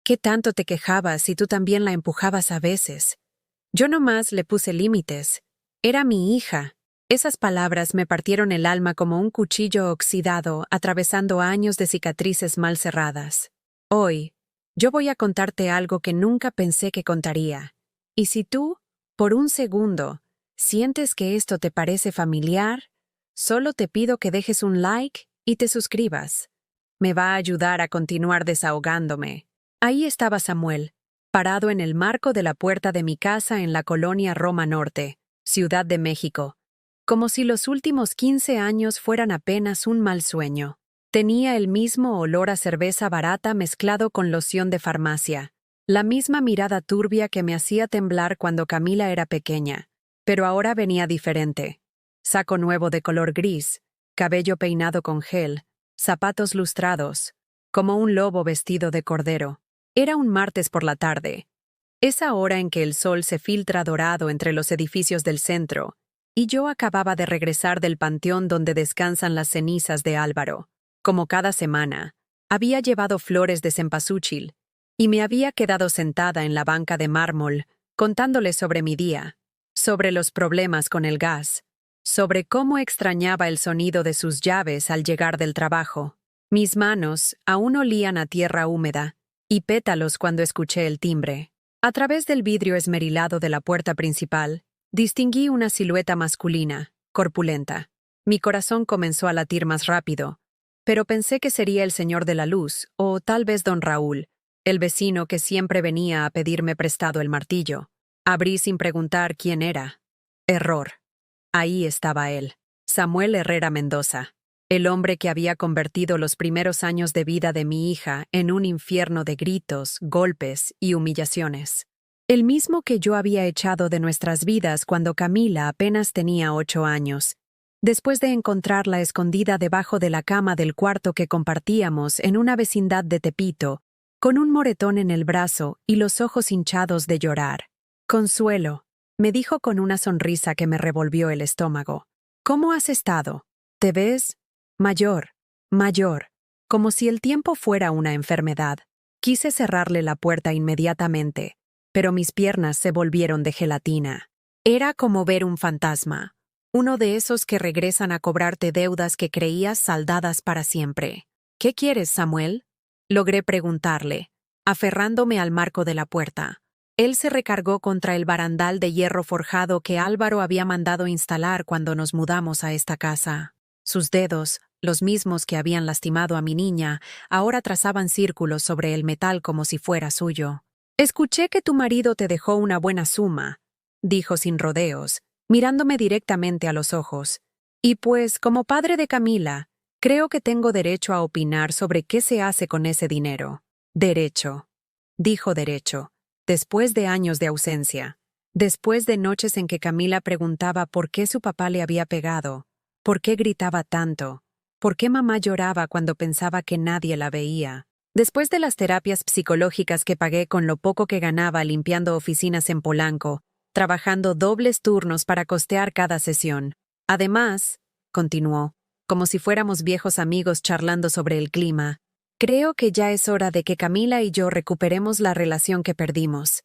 ¿Qué tanto te quejabas y tú también la empujabas a veces? Yo nomás le puse límites. Era mi hija. Esas palabras me partieron el alma como un cuchillo oxidado atravesando años de cicatrices mal cerradas. Hoy, yo voy a contarte algo que nunca pensé que contaría. Y si tú, por un segundo, sientes que esto te parece familiar, solo te pido que dejes un like y te suscribas. Me va a ayudar a continuar desahogándome. Ahí estaba Samuel, parado en el marco de la puerta de mi casa en la colonia Roma Norte, Ciudad de México, como si los últimos 15 años fueran apenas un mal sueño. Tenía el mismo olor a cerveza barata mezclado con loción de farmacia, la misma mirada turbia que me hacía temblar cuando Camila era pequeña, pero ahora venía diferente. Saco nuevo de color gris, cabello peinado con gel, zapatos lustrados, como un lobo vestido de cordero. Era un martes por la tarde, esa hora en que el sol se filtra dorado entre los edificios del centro, y yo acababa de regresar del panteón donde descansan las cenizas de Álvaro. Como cada semana, había llevado flores de cempasúchil, y me había quedado sentada en la banca de mármol, contándole sobre mi día, sobre los problemas con el gas, sobre cómo extrañaba el sonido de sus llaves al llegar del trabajo. Mis manos aún olían a tierra húmeda, y pétalos cuando escuché el timbre. A través del vidrio esmerilado de la puerta principal, distinguí una silueta masculina, corpulenta. Mi corazón comenzó a latir más rápido, pero pensé que sería el señor de la luz, o tal vez don Raúl, el vecino que siempre venía a pedirme prestado el martillo. Abrí sin preguntar quién era. Error. Ahí estaba él, Samuel Herrera Mendoza. El hombre que había convertido los primeros años de vida de mi hija en un infierno de gritos, golpes y humillaciones. El mismo que yo había echado de nuestras vidas cuando Camila apenas tenía 8 años, después de encontrarla escondida debajo de la cama del cuarto que compartíamos en una vecindad de Tepito, con un moretón en el brazo y los ojos hinchados de llorar. Consuelo, me dijo con una sonrisa que me revolvió el estómago. ¿Cómo has estado? ¿Te ves? Mayor, como si el tiempo fuera una enfermedad. Quise cerrarle la puerta inmediatamente, pero mis piernas se volvieron de gelatina. Era como ver un fantasma, uno de esos que regresan a cobrarte deudas que creías saldadas para siempre. ¿Qué quieres, Samuel? Logré preguntarle, aferrándome al marco de la puerta. Él se recargó contra el barandal de hierro forjado que Álvaro había mandado instalar cuando nos mudamos a esta casa. Sus dedos, los mismos que habían lastimado a mi niña, ahora trazaban círculos sobre el metal como si fuera suyo. «Escuché que tu marido te dejó una buena suma», dijo sin rodeos, mirándome directamente a los ojos. «Y pues, como padre de Camila, creo que tengo derecho a opinar sobre qué se hace con ese dinero». «Derecho», dijo derecho, después de años de ausencia, después de noches en que Camila preguntaba por qué su papá le había pegado, por qué gritaba tanto, por qué mamá lloraba cuando pensaba que nadie la veía. Después de las terapias psicológicas que pagué con lo poco que ganaba limpiando oficinas en Polanco, trabajando dobles turnos para costear cada sesión. Además, continuó, como si fuéramos viejos amigos charlando sobre el clima, creo que ya es hora de que Camila y yo recuperemos la relación que perdimos.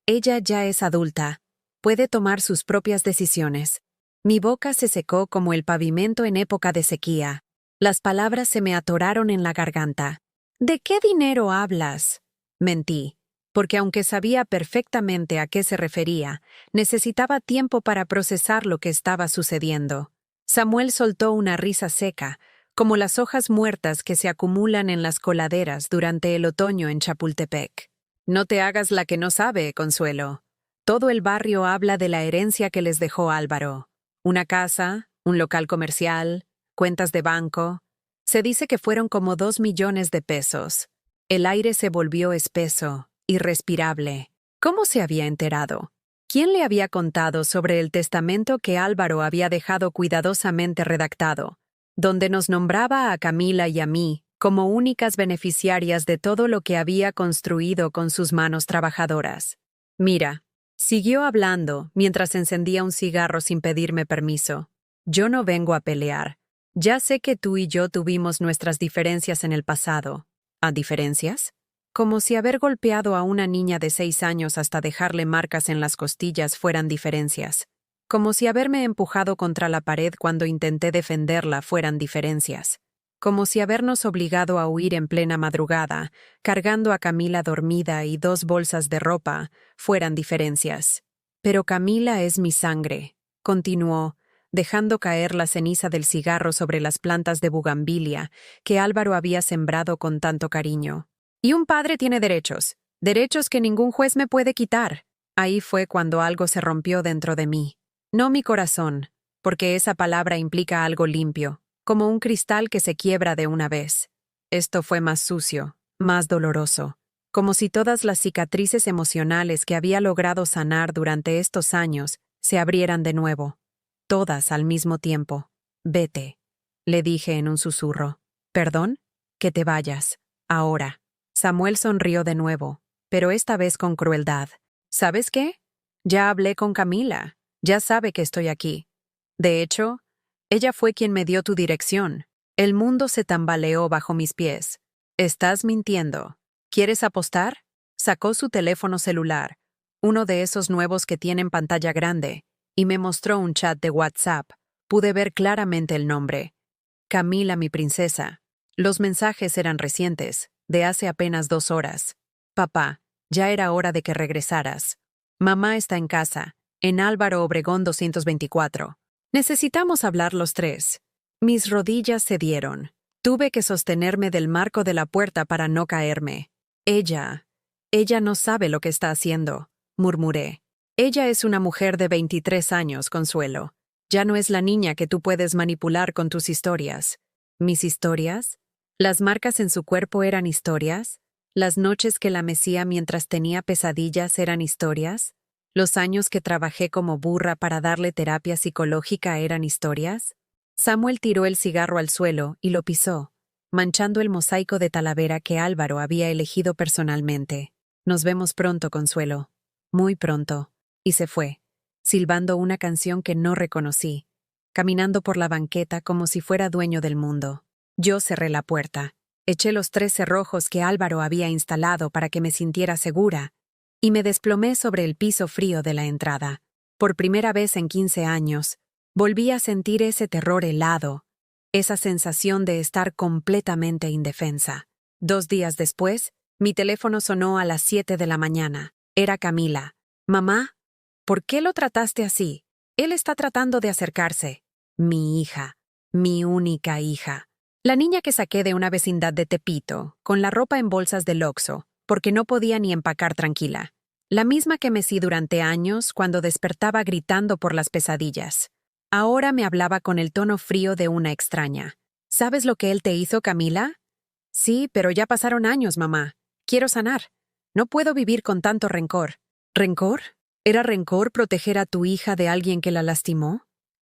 Ella ya es adulta, puede tomar sus propias decisiones. Mi boca se secó como el pavimento en época de sequía. Las palabras se me atoraron en la garganta. ¿De qué dinero hablas? Mentí, porque aunque sabía perfectamente a qué se refería, necesitaba tiempo para procesar lo que estaba sucediendo. Samuel soltó una risa seca, como las hojas muertas que se acumulan en las coladeras durante el otoño en Chapultepec. No te hagas la que no sabe, Consuelo. Todo el barrio habla de la herencia que les dejó Álvaro. Una casa, un local comercial, cuentas de banco. Se dice que fueron como 2 millones de pesos. El aire se volvió espeso, irrespirable. ¿Cómo se había enterado? ¿Quién le había contado sobre el testamento que Álvaro había dejado cuidadosamente redactado, donde nos nombraba a Camila y a mí como únicas beneficiarias de todo lo que había construido con sus manos trabajadoras? Mira, siguió hablando mientras encendía un cigarro sin pedirme permiso. Yo no vengo a pelear. Ya sé que tú y yo tuvimos nuestras diferencias en el pasado. ¿A diferencias? como si haber golpeado a una niña de 6 años hasta dejarle marcas en las costillas fueran diferencias, como si haberme empujado contra la pared cuando intenté defenderla fueran diferencias, como si habernos obligado a huir en plena madrugada, cargando a Camila dormida y 2 bolsas de ropa, fueran diferencias. Pero Camila es mi sangre, continuó, dejando caer la ceniza del cigarro sobre las plantas de bugambilia que Álvaro había sembrado con tanto cariño. Y un padre tiene derechos, derechos que ningún juez me puede quitar. Ahí fue cuando algo se rompió dentro de mí. No mi corazón, porque esa palabra implica algo limpio, como un cristal que se quiebra de una vez. Esto fue más sucio, más doloroso, como si todas las cicatrices emocionales que había logrado sanar durante estos años se abrieran de nuevo. Todas al mismo tiempo. Vete, le dije en un susurro. ¿Perdón? Que te vayas. Ahora. Samuel sonrió de nuevo, pero esta vez con crueldad. ¿Sabes qué? Ya hablé con Camila. Ya sabe que estoy aquí. De hecho, ella fue quien me dio tu dirección. El mundo se tambaleó bajo mis pies. Estás mintiendo. ¿Quieres apostar? Sacó su teléfono celular, uno de esos nuevos que tienen pantalla grande, y me mostró un chat de WhatsApp. Pude ver claramente el nombre. Camila, mi princesa. Los mensajes eran recientes, de hace apenas 2 horas. Papá, ya era hora de que regresaras. Mamá está en casa, en Álvaro Obregón 224. Necesitamos hablar los 3. Mis rodillas cedieron. Tuve que sostenerme del marco de la puerta para no caerme. Ella no sabe lo que está haciendo, murmuré. Ella es una mujer de 23 años, Consuelo. Ya no es la niña que tú puedes manipular con tus historias. ¿Mis historias? ¿Las marcas en su cuerpo eran historias? ¿Las noches que la mecía mientras tenía pesadillas eran historias? ¿Los años que trabajé como burra para darle terapia psicológica eran historias? Samuel tiró el cigarro al suelo y lo pisó, manchando el mosaico de talavera que Álvaro había elegido personalmente. Nos vemos pronto, Consuelo. Muy pronto. Y se fue, silbando una canción que no reconocí, caminando por la banqueta como si fuera dueño del mundo. Yo cerré la puerta, eché los 3 cerrojos que Álvaro había instalado para que me sintiera segura, y me desplomé sobre el piso frío de la entrada. Por primera vez en 15 años, volví a sentir ese terror helado, esa sensación de estar completamente indefensa. 2 días después, mi teléfono sonó a las 7 de la mañana. Era Camila. «Mamá, ¿por qué lo trataste así? Él está tratando de acercarse». Mi hija, mi única hija. La niña que saqué de una vecindad de Tepito, con la ropa en bolsas del Oxxo, porque no podía ni empacar tranquila. La misma que mecí durante años cuando despertaba gritando por las pesadillas. Ahora me hablaba con el tono frío de una extraña. ¿Sabes lo que él te hizo, Camila? Sí, pero ya pasaron años, mamá. Quiero sanar. No puedo vivir con tanto rencor. ¿Rencor? ¿Era rencor proteger a tu hija de alguien que la lastimó?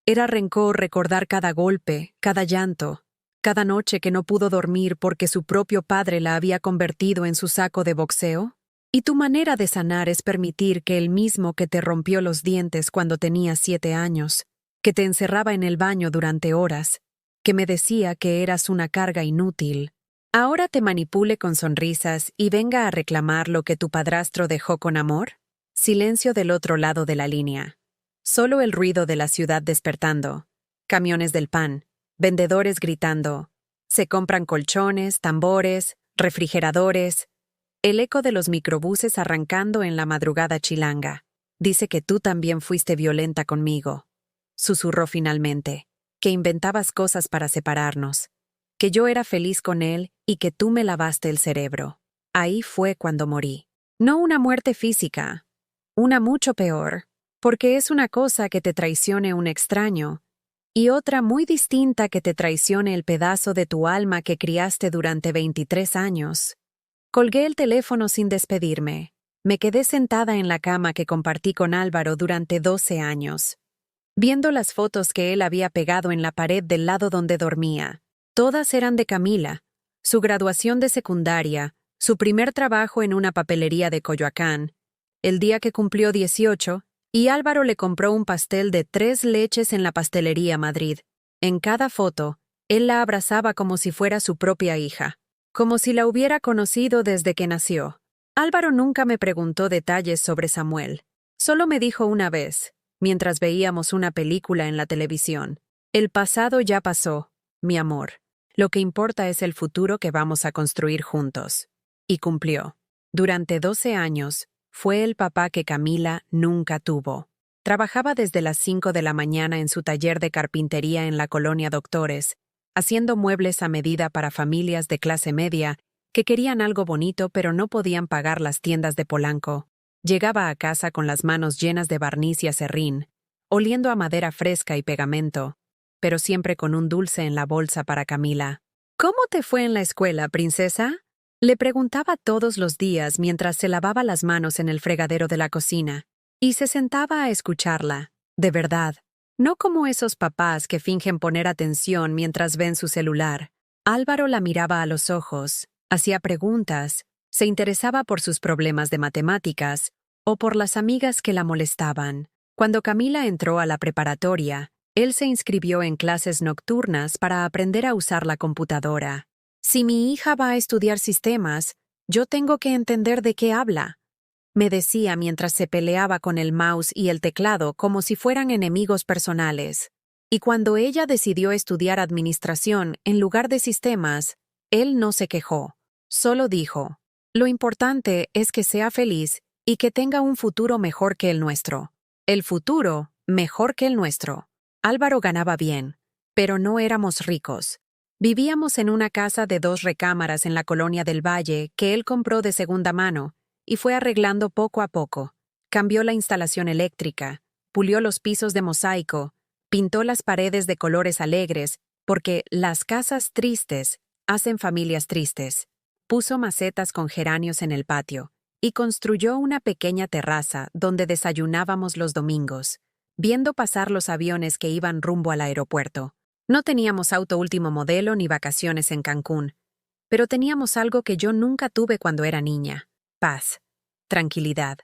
¿Era rencor recordar cada golpe, cada llanto, cada noche que no pudo dormir porque su propio padre la había convertido en su saco de boxeo? Y tu manera de sanar es permitir que el mismo que te rompió los dientes cuando tenías 7 años, que te encerraba en el baño durante horas, que me decía que eras una carga inútil, ahora te manipule con sonrisas y venga a reclamar lo que tu padrastro dejó con amor? Silencio del otro lado de la línea. Solo el ruido de la ciudad despertando. Camiones del pan, vendedores gritando. Se compran colchones, tambores, refrigeradores. El eco de los microbuses arrancando en la madrugada chilanga. Dice que tú también fuiste violenta conmigo. Susurró finalmente, que inventabas cosas para separarnos, que yo era feliz con él y que tú me lavaste el cerebro. Ahí fue cuando morí. No una muerte física, una mucho peor, porque es una cosa que te traicione un extraño, y otra muy distinta que te traicione el pedazo de tu alma que criaste durante 23 años. Colgué el teléfono sin despedirme. Me quedé sentada en la cama que compartí con Álvaro durante 12 años, viendo las fotos que él había pegado en la pared del lado donde dormía. Todas eran de Camila, su graduación de secundaria, su primer trabajo en una papelería de Coyoacán, el día que cumplió 18, y Álvaro le compró un pastel de 3 leches en la pastelería Madrid. En cada foto, él la abrazaba como si fuera su propia hija. como si la hubiera conocido desde que nació. Álvaro nunca me preguntó detalles sobre Samuel. Solo me dijo una vez, mientras veíamos una película en la televisión: el pasado ya pasó, mi amor. Lo que importa es el futuro que vamos a construir juntos. Y cumplió. Durante 12 años, fue el papá que Camila nunca tuvo. Trabajaba desde las 5 de la mañana en su taller de carpintería en la colonia Doctores, haciendo muebles a medida para familias de clase media que querían algo bonito pero no podían pagar las tiendas de Polanco. Llegaba a casa con las manos llenas de barniz y acerrín, oliendo a madera fresca y pegamento, pero siempre con un dulce en la bolsa para Camila. ¿Cómo te fue en la escuela, princesa? Le preguntaba todos los días mientras se lavaba las manos en el fregadero de la cocina, y se sentaba a escucharla, de verdad, no como esos papás que fingen poner atención mientras ven su celular. Álvaro la miraba a los ojos, hacía preguntas, se interesaba por sus problemas de matemáticas o por las amigas que la molestaban. Cuando Camila entró a la preparatoria, él se inscribió en clases nocturnas para aprender a usar la computadora. Si mi hija va a estudiar sistemas, yo tengo que entender de qué habla, me decía mientras se peleaba con el mouse y el teclado como si fueran enemigos personales. Y cuando ella decidió estudiar administración en lugar de sistemas, él no se quejó. Solo dijo: lo importante es que sea feliz y que tenga un futuro mejor que el nuestro. El futuro mejor que el nuestro. Álvaro ganaba bien, pero no éramos ricos. Vivíamos en una casa de 2 recámaras en la colonia del Valle que él compró de segunda mano y fue arreglando poco a poco. Cambió la instalación eléctrica, pulió los pisos de mosaico, pintó las paredes de colores alegres, porque las casas tristes hacen familias tristes. Puso macetas con geranios en el patio y construyó una pequeña terraza donde desayunábamos los domingos, viendo pasar los aviones que iban rumbo al aeropuerto. No teníamos auto último modelo ni vacaciones en Cancún, pero teníamos algo que yo nunca tuve cuando era niña: paz, tranquilidad,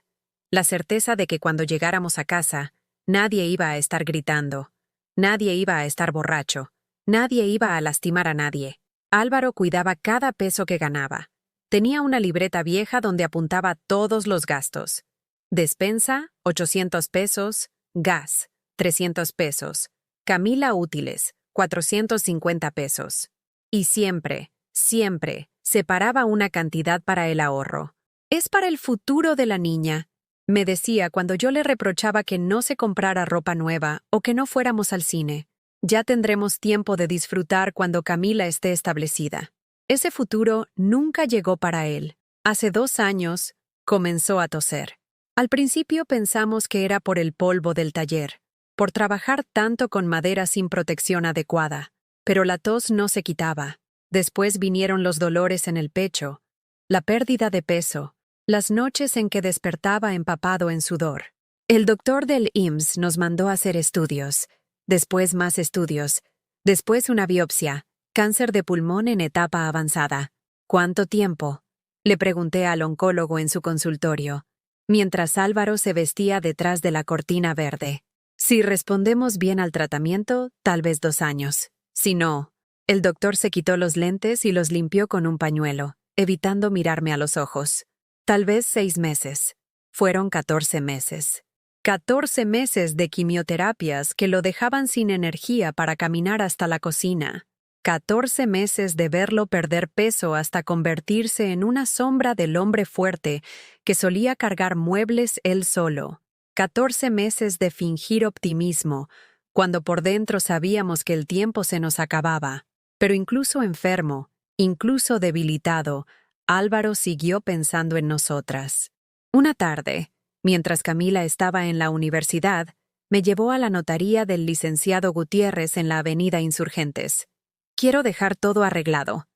la certeza de que cuando llegáramos a casa, nadie iba a estar gritando, nadie iba a estar borracho, nadie iba a lastimar a nadie. Álvaro cuidaba cada peso que ganaba. Tenía una libreta vieja donde apuntaba todos los gastos. Despensa, 800 pesos, gas, 300 pesos, Camila útiles, 450 pesos. Y siempre, siempre, separaba una cantidad para el ahorro. Es para el futuro de la niña, me decía cuando yo le reprochaba que no se comprara ropa nueva o que no fuéramos al cine. Ya tendremos tiempo de disfrutar cuando Camila esté establecida. Ese futuro nunca llegó para él. Hace 2 años, comenzó a toser. Al principio pensamos que era por el polvo del taller, por trabajar tanto con madera sin protección adecuada, pero la tos no se quitaba. Después vinieron los dolores en el pecho, la pérdida de peso, las noches en que despertaba empapado en sudor. El doctor del IMSS nos mandó a hacer estudios, después más estudios, después una biopsia, cáncer de pulmón en etapa avanzada. ¿Cuánto tiempo?, le pregunté al oncólogo en su consultorio, mientras Álvaro se vestía detrás de la cortina verde. Si respondemos bien al tratamiento, tal vez 2 años. Si no, el doctor se quitó los lentes y los limpió con un pañuelo, evitando mirarme a los ojos. Tal vez 6 meses. Fueron 14 meses. 14 meses de quimioterapias que lo dejaban sin energía para caminar hasta la cocina. 14 meses de verlo perder peso hasta convertirse en una sombra del hombre fuerte que solía cargar muebles él solo. 14 meses de fingir optimismo, cuando por dentro sabíamos que el tiempo se nos acababa. Pero incluso enfermo, incluso debilitado, Álvaro siguió pensando en nosotras. Una tarde, mientras Camila estaba en la universidad, me llevó a la notaría del licenciado Gutiérrez en la avenida Insurgentes. «Quiero dejar todo arreglado»,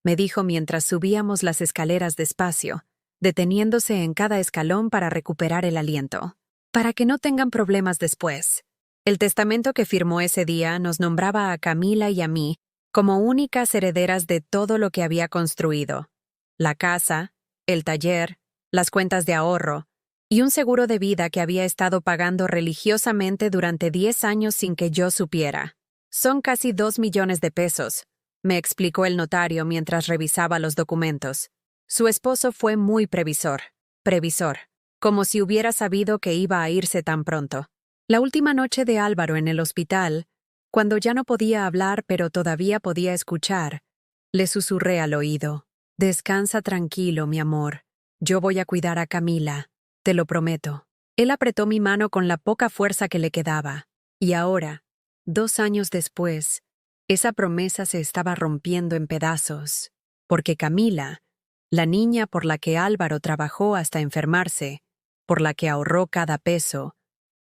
me dijo mientras subíamos las escaleras despacio, deteniéndose en cada escalón para recuperar el aliento. «Para que no tengan problemas después». El testamento que firmó ese día nos nombraba a Camila y a mí como únicas herederas de todo lo que había construido: la casa, el taller, las cuentas de ahorro y un seguro de vida que había estado pagando religiosamente durante 10 años sin que yo supiera. Son casi 2 millones de pesos, me explicó el notario mientras revisaba los documentos. Su esposo fue muy previsor, como si hubiera sabido que iba a irse tan pronto. La última noche de Álvaro en el hospital, cuando ya no podía hablar pero todavía podía escuchar, le susurré al oído: «Descansa tranquilo, mi amor. Yo voy a cuidar a Camila, te lo prometo». Él apretó mi mano con la poca fuerza que le quedaba. Y ahora, 2 años después, esa promesa se estaba rompiendo en pedazos, porque Camila, la niña por la que Álvaro trabajó hasta enfermarse, por la que ahorró cada peso,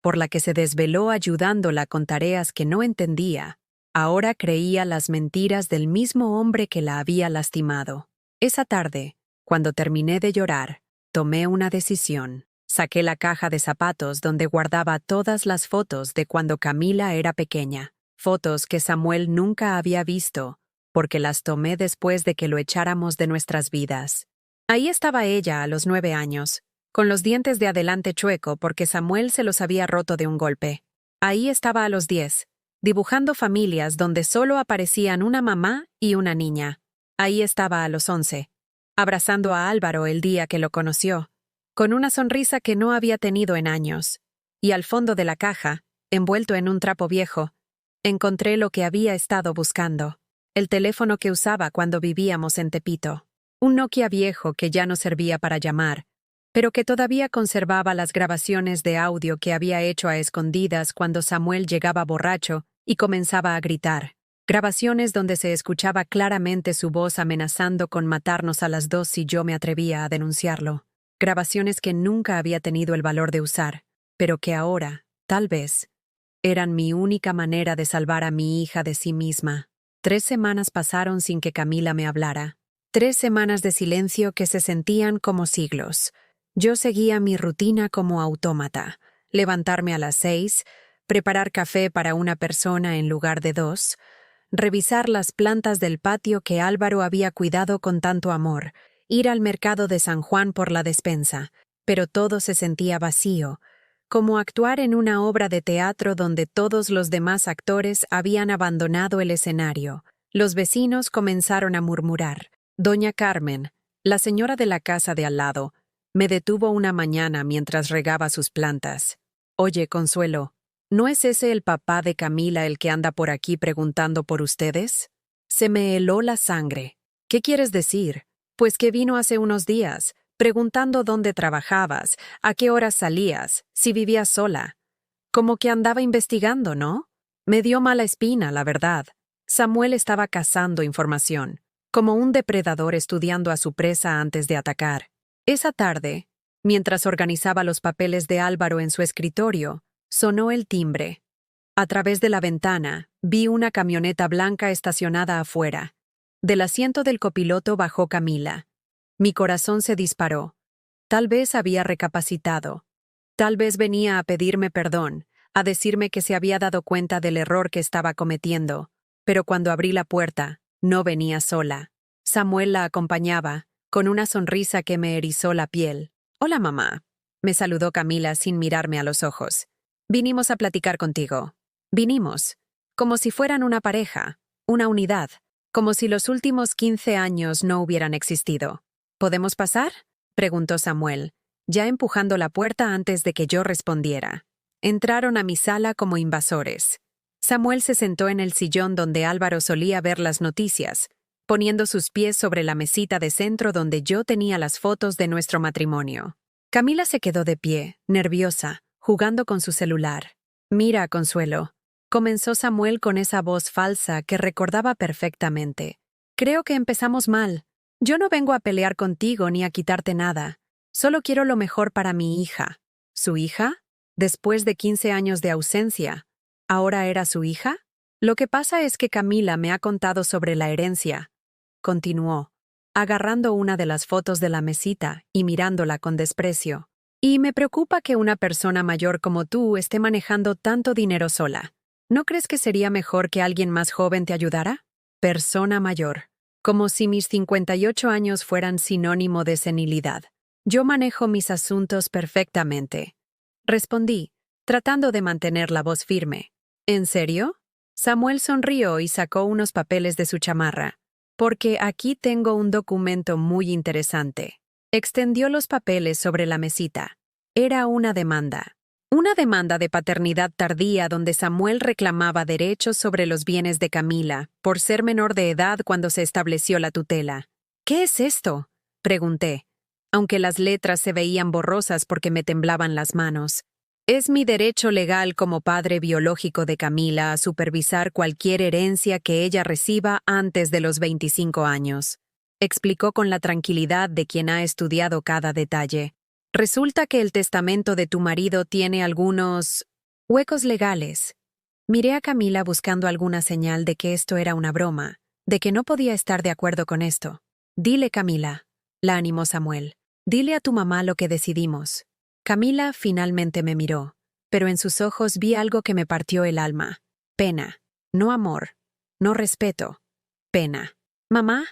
por la que se desveló ayudándola con tareas que no entendía, ahora creía las mentiras del mismo hombre que la había lastimado. Esa tarde, cuando terminé de llorar, tomé una decisión. Saqué la caja de zapatos donde guardaba todas las fotos de cuando Camila era pequeña, fotos que Samuel nunca había visto, porque las tomé después de que lo echáramos de nuestras vidas. Ahí estaba ella a los 9 años, con los dientes de adelante chueco porque Samuel se los había roto de un golpe. Ahí estaba a los 10, dibujando familias donde solo aparecían una mamá y una niña. Ahí estaba a los 11, abrazando a Álvaro el día que lo conoció, con una sonrisa que no había tenido en años. Y al fondo de la caja, envuelto en un trapo viejo, encontré lo que había estado buscando: el teléfono que usaba cuando vivíamos en Tepito. Un Nokia viejo que ya no servía para llamar, pero que todavía conservaba las grabaciones de audio que había hecho a escondidas cuando Samuel llegaba borracho y comenzaba a gritar. Grabaciones donde se escuchaba claramente su voz amenazando con matarnos a las 2 si yo me atrevía a denunciarlo. Grabaciones que nunca había tenido el valor de usar, pero que ahora, tal vez, eran mi única manera de salvar a mi hija de sí misma. 3 semanas pasaron sin que Camila me hablara. 3 semanas de silencio que se sentían como siglos. Yo seguía mi rutina como autómata: levantarme a las 6, preparar café para una persona en lugar de 2, revisar las plantas del patio que Álvaro había cuidado con tanto amor, ir al mercado de San Juan por la despensa, pero todo se sentía vacío, como actuar en una obra de teatro donde todos los demás actores habían abandonado el escenario. Los vecinos comenzaron a murmurar. Doña Carmen, la señora de la casa de al lado, me detuvo una mañana mientras regaba sus plantas. «Oye, Consuelo, ¿no es ese el papá de Camila el que anda por aquí preguntando por ustedes?» Se me heló la sangre. «¿Qué quieres decir?» «Pues que vino hace unos días, preguntando dónde trabajabas, a qué horas salías, si vivías sola. Como que andaba investigando, ¿no?» Me dio mala espina, la verdad. Samuel estaba cazando información, como un depredador estudiando a su presa antes de atacar. Esa tarde, mientras organizaba los papeles de Álvaro en su escritorio, sonó el timbre. A través de la ventana, vi una camioneta blanca estacionada afuera. Del asiento del copiloto bajó Camila. Mi corazón se disparó. Tal vez había recapacitado. Tal vez venía a pedirme perdón, a decirme que se había dado cuenta del error que estaba cometiendo. Pero cuando abrí la puerta, no venía sola. Samuel la acompañaba, con una sonrisa que me erizó la piel. «Hola, mamá», me saludó Camila sin mirarme a los ojos. «Vinimos a platicar contigo». Vinimos, como si fueran una pareja, una unidad, como si los últimos 15 años no hubieran existido. «¿Podemos pasar?», preguntó Samuel, ya empujando la puerta antes de que yo respondiera. Entraron a mi sala como invasores. Samuel se sentó en el sillón donde Álvaro solía ver las noticias, poniendo sus pies sobre la mesita de centro donde yo tenía las fotos de nuestro matrimonio. Camila se quedó de pie, nerviosa, jugando con su celular. «Mira, Consuelo», comenzó Samuel con esa voz falsa que recordaba perfectamente. «Creo que empezamos mal. Yo no vengo a pelear contigo ni a quitarte nada. Solo quiero lo mejor para mi hija». ¿Su hija? Después de 15 años de ausencia, ¿ahora era su hija? Lo que pasa es que Camila me ha contado sobre la herencia, continuó, agarrando una de las fotos de la mesita y mirándola con desprecio. Y me preocupa que una persona mayor como tú esté manejando tanto dinero sola. ¿No crees que sería mejor que alguien más joven te ayudara? Persona mayor. Como si mis 58 años fueran sinónimo de senilidad. Yo manejo mis asuntos perfectamente. Respondí, tratando de mantener la voz firme. ¿En serio? Samuel sonrió y sacó unos papeles de su chamarra. Porque aquí tengo un documento muy interesante. Extendió los papeles sobre la mesita. Era una demanda. Una demanda de paternidad tardía donde Samuel reclamaba derechos sobre los bienes de Camila, por ser menor de edad cuando se estableció la tutela. ¿Qué es esto?, pregunté, aunque las letras se veían borrosas porque me temblaban las manos. Es mi derecho legal como padre biológico de Camila a supervisar cualquier herencia que ella reciba antes de los 25 años, explicó con la tranquilidad de quien ha estudiado cada detalle. Resulta que el testamento de tu marido tiene algunos huecos legales. Miré a Camila buscando alguna señal de que esto era una broma, de que no podía estar de acuerdo con esto. Dile, Camila, la animó Samuel. Dile a tu mamá lo que decidimos. Camila finalmente me miró, pero en sus ojos vi algo que me partió el alma. Pena, no amor, no respeto. Pena. Mamá,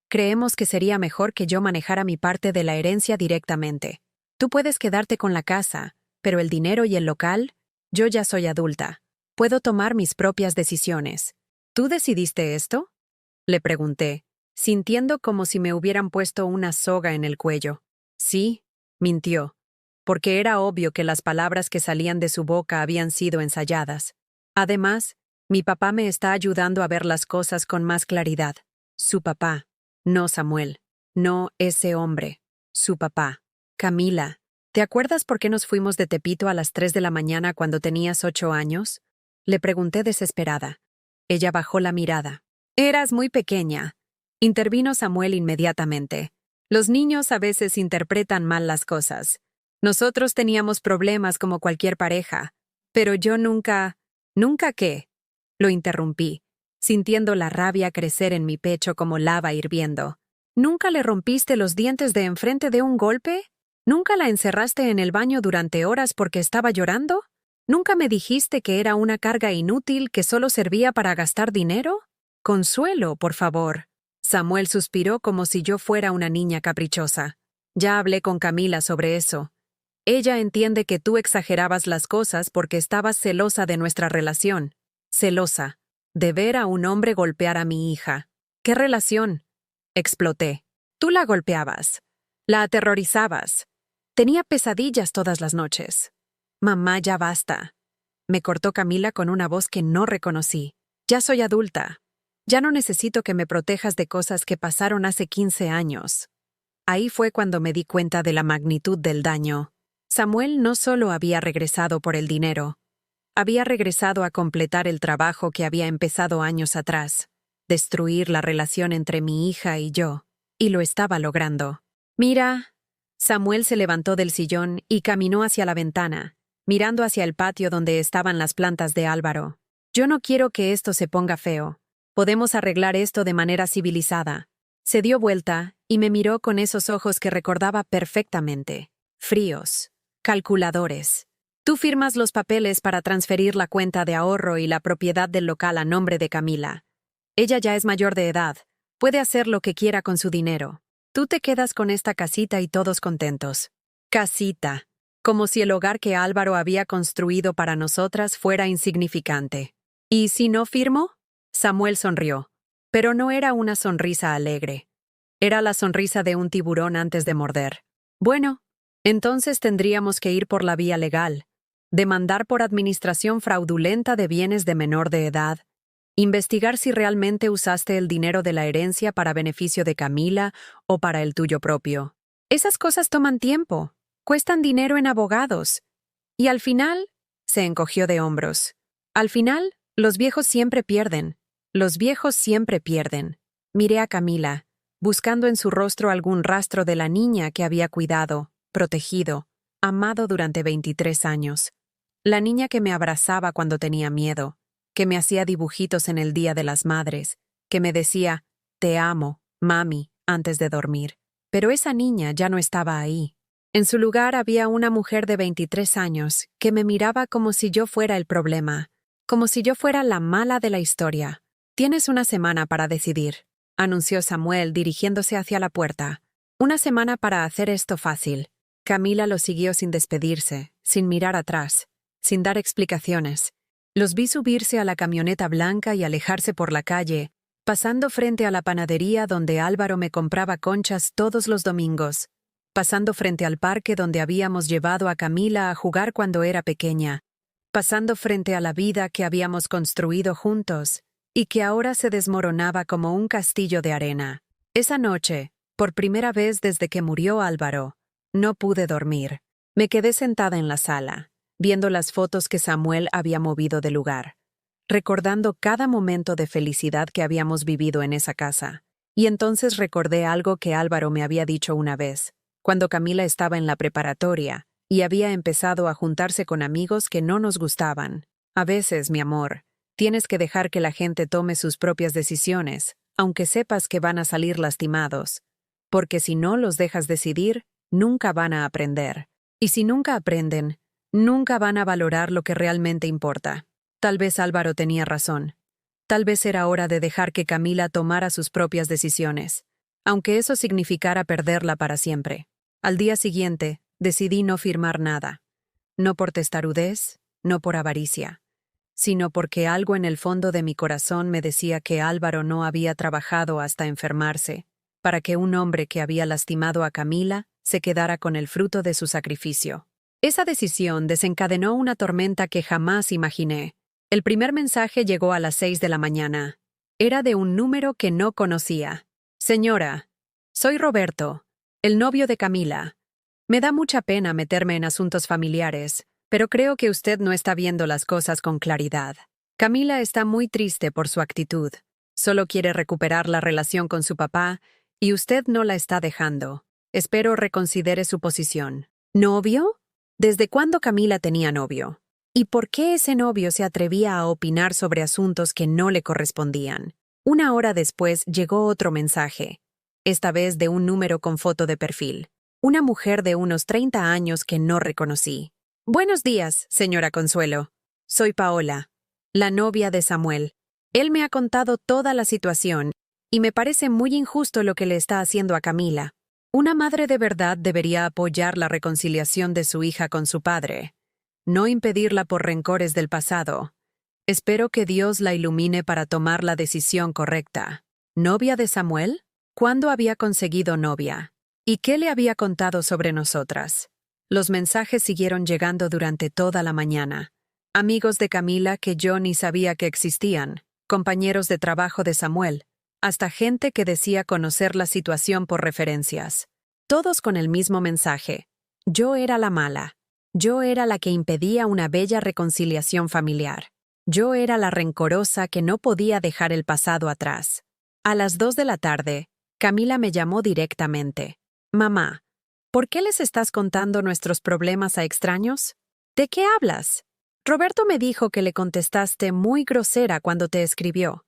creemos que sería mejor que yo manejara mi parte de la herencia directamente. Tú puedes quedarte con la casa, pero el dinero y el local, yo ya soy adulta. Puedo tomar mis propias decisiones. ¿Tú decidiste esto?, le pregunté, sintiendo como si me hubieran puesto una soga en el cuello. Sí, mintió, porque era obvio que las palabras que salían de su boca habían sido ensayadas. Además, mi papá me está ayudando a ver las cosas con más claridad. Su papá, no Samuel, no ese hombre, su papá. Camila, ¿te acuerdas por qué nos fuimos de Tepito a las 3 de la mañana cuando tenías 8 años? Le pregunté desesperada. Ella bajó la mirada. Eras muy pequeña. Intervino Samuel inmediatamente. Los niños a veces interpretan mal las cosas. Nosotros teníamos problemas como cualquier pareja, pero yo nunca... ¿Nunca qué? Lo interrumpí, sintiendo la rabia crecer en mi pecho como lava hirviendo. ¿Nunca le rompiste los dientes de enfrente de un golpe? ¿Nunca la encerraste en el baño durante horas porque estaba llorando? ¿Nunca me dijiste que era una carga inútil que solo servía para gastar dinero? Consuelo, por favor. Samuel suspiró como si yo fuera una niña caprichosa. Ya hablé con Camila sobre eso. Ella entiende que tú exagerabas las cosas porque estabas celosa de nuestra relación. Celosa. De ver a un hombre golpear a mi hija. ¿Qué relación?, exploté. Tú la golpeabas. La aterrorizabas. Tenía pesadillas todas las noches. Mamá, ya basta. Me cortó Camila con una voz que no reconocí. Ya soy adulta. Ya no necesito que me protejas de cosas que pasaron hace 15 años. Ahí fue cuando me di cuenta de la magnitud del daño. Samuel no solo había regresado por el dinero, había regresado a completar el trabajo que había empezado años atrás, destruir la relación entre mi hija y yo, y lo estaba logrando. Mira, Samuel se levantó del sillón y caminó hacia la ventana, mirando hacia el patio donde estaban las plantas de Álvaro. Yo no quiero que esto se ponga feo. Podemos arreglar esto de manera civilizada. Se dio vuelta y me miró con esos ojos que recordaba perfectamente. Fríos. Calculadores. Tú firmas los papeles para transferir la cuenta de ahorro y la propiedad del local a nombre de Camila. Ella ya es mayor de edad. Puede hacer lo que quiera con su dinero. Tú te quedas con esta casita y todos contentos. Casita. Como si el hogar que Álvaro había construido para nosotras fuera insignificante. ¿Y si no firmo? Samuel sonrió. Pero no era una sonrisa alegre. Era la sonrisa de un tiburón antes de morder. Bueno, entonces tendríamos que ir por la vía legal. Demandar por administración fraudulenta de bienes de menor de edad. Investigar si realmente usaste el dinero de la herencia para beneficio de Camila o para el tuyo propio. Esas cosas toman tiempo, cuestan dinero en abogados. Y al final, se encogió de hombros. Al final, los viejos siempre pierden. Los viejos siempre pierden. Miré a Camila, buscando en su rostro algún rastro de la niña que había cuidado, protegido, amado durante 23 años. La niña que me abrazaba cuando tenía miedo, que me hacía dibujitos en el Día de las Madres, que me decía, «Te amo, mami», antes de dormir. Pero esa niña ya no estaba ahí. En su lugar había una mujer de 23 años que me miraba como si yo fuera el problema, como si yo fuera la mala de la historia. «Tienes una semana para decidir», anunció Samuel dirigiéndose hacia la puerta. «Una semana para hacer esto fácil». Camila lo siguió sin despedirse, sin mirar atrás, sin dar explicaciones. Los vi subirse a la camioneta blanca y alejarse por la calle, pasando frente a la panadería donde Álvaro me compraba conchas todos los domingos, pasando frente al parque donde habíamos llevado a Camila a jugar cuando era pequeña, pasando frente a la vida que habíamos construido juntos y que ahora se desmoronaba como un castillo de arena. Esa noche, por primera vez desde que murió Álvaro, no pude dormir. Me quedé sentada en la sala, viendo las fotos que Samuel había movido del lugar, recordando cada momento de felicidad que habíamos vivido en esa casa. Y entonces recordé algo que Álvaro me había dicho una vez, cuando Camila estaba en la preparatoria y había empezado a juntarse con amigos que no nos gustaban. A veces, mi amor, tienes que dejar que la gente tome sus propias decisiones, aunque sepas que van a salir lastimados, porque si no los dejas decidir, nunca van a aprender. Y si nunca aprenden, nunca van a valorar lo que realmente importa. Tal vez Álvaro tenía razón. Tal vez era hora de dejar que Camila tomara sus propias decisiones, aunque eso significara perderla para siempre. Al día siguiente, decidí no firmar nada. No por testarudez, no por avaricia, sino porque algo en el fondo de mi corazón me decía que Álvaro no había trabajado hasta enfermarse, para que un hombre que había lastimado a Camila se quedara con el fruto de su sacrificio. Esa decisión desencadenó una tormenta que jamás imaginé. El primer mensaje llegó a las 6 de la mañana. Era de un número que no conocía. Señora, soy Roberto, el novio de Camila. Me da mucha pena meterme en asuntos familiares, pero creo que usted no está viendo las cosas con claridad. Camila está muy triste por su actitud. Solo quiere recuperar la relación con su papá, y usted no la está dejando. Espero reconsidere su posición. ¿Novio? ¿Desde cuándo Camila tenía novio? ¿Y por qué ese novio se atrevía a opinar sobre asuntos que no le correspondían? Una hora después llegó otro mensaje, esta vez de un número con foto de perfil. Una mujer de unos 30 años que no reconocí. Buenos días, señora Consuelo. Soy Paola, la novia de Samuel. Él me ha contado toda la situación y me parece muy injusto lo que le está haciendo a Camila. Una madre de verdad debería apoyar la reconciliación de su hija con su padre, no impedirla por rencores del pasado. Espero que Dios la ilumine para tomar la decisión correcta. ¿Novia de Samuel? ¿Cuándo había conseguido novia? ¿Y qué le había contado sobre nosotras? Los mensajes siguieron llegando durante toda la mañana. Amigos de Camila que yo ni sabía que existían, compañeros de trabajo de Samuel, hasta gente que decía conocer la situación por referencias. Todos con el mismo mensaje. Yo era la mala. Yo era la que impedía una bella reconciliación familiar. Yo era la rencorosa que no podía dejar el pasado atrás. A las 2 de la tarde, Camila me llamó directamente. Mamá, ¿por qué les estás contando nuestros problemas a extraños? ¿De qué hablas? Roberto me dijo que le contestaste muy grosera cuando te escribió.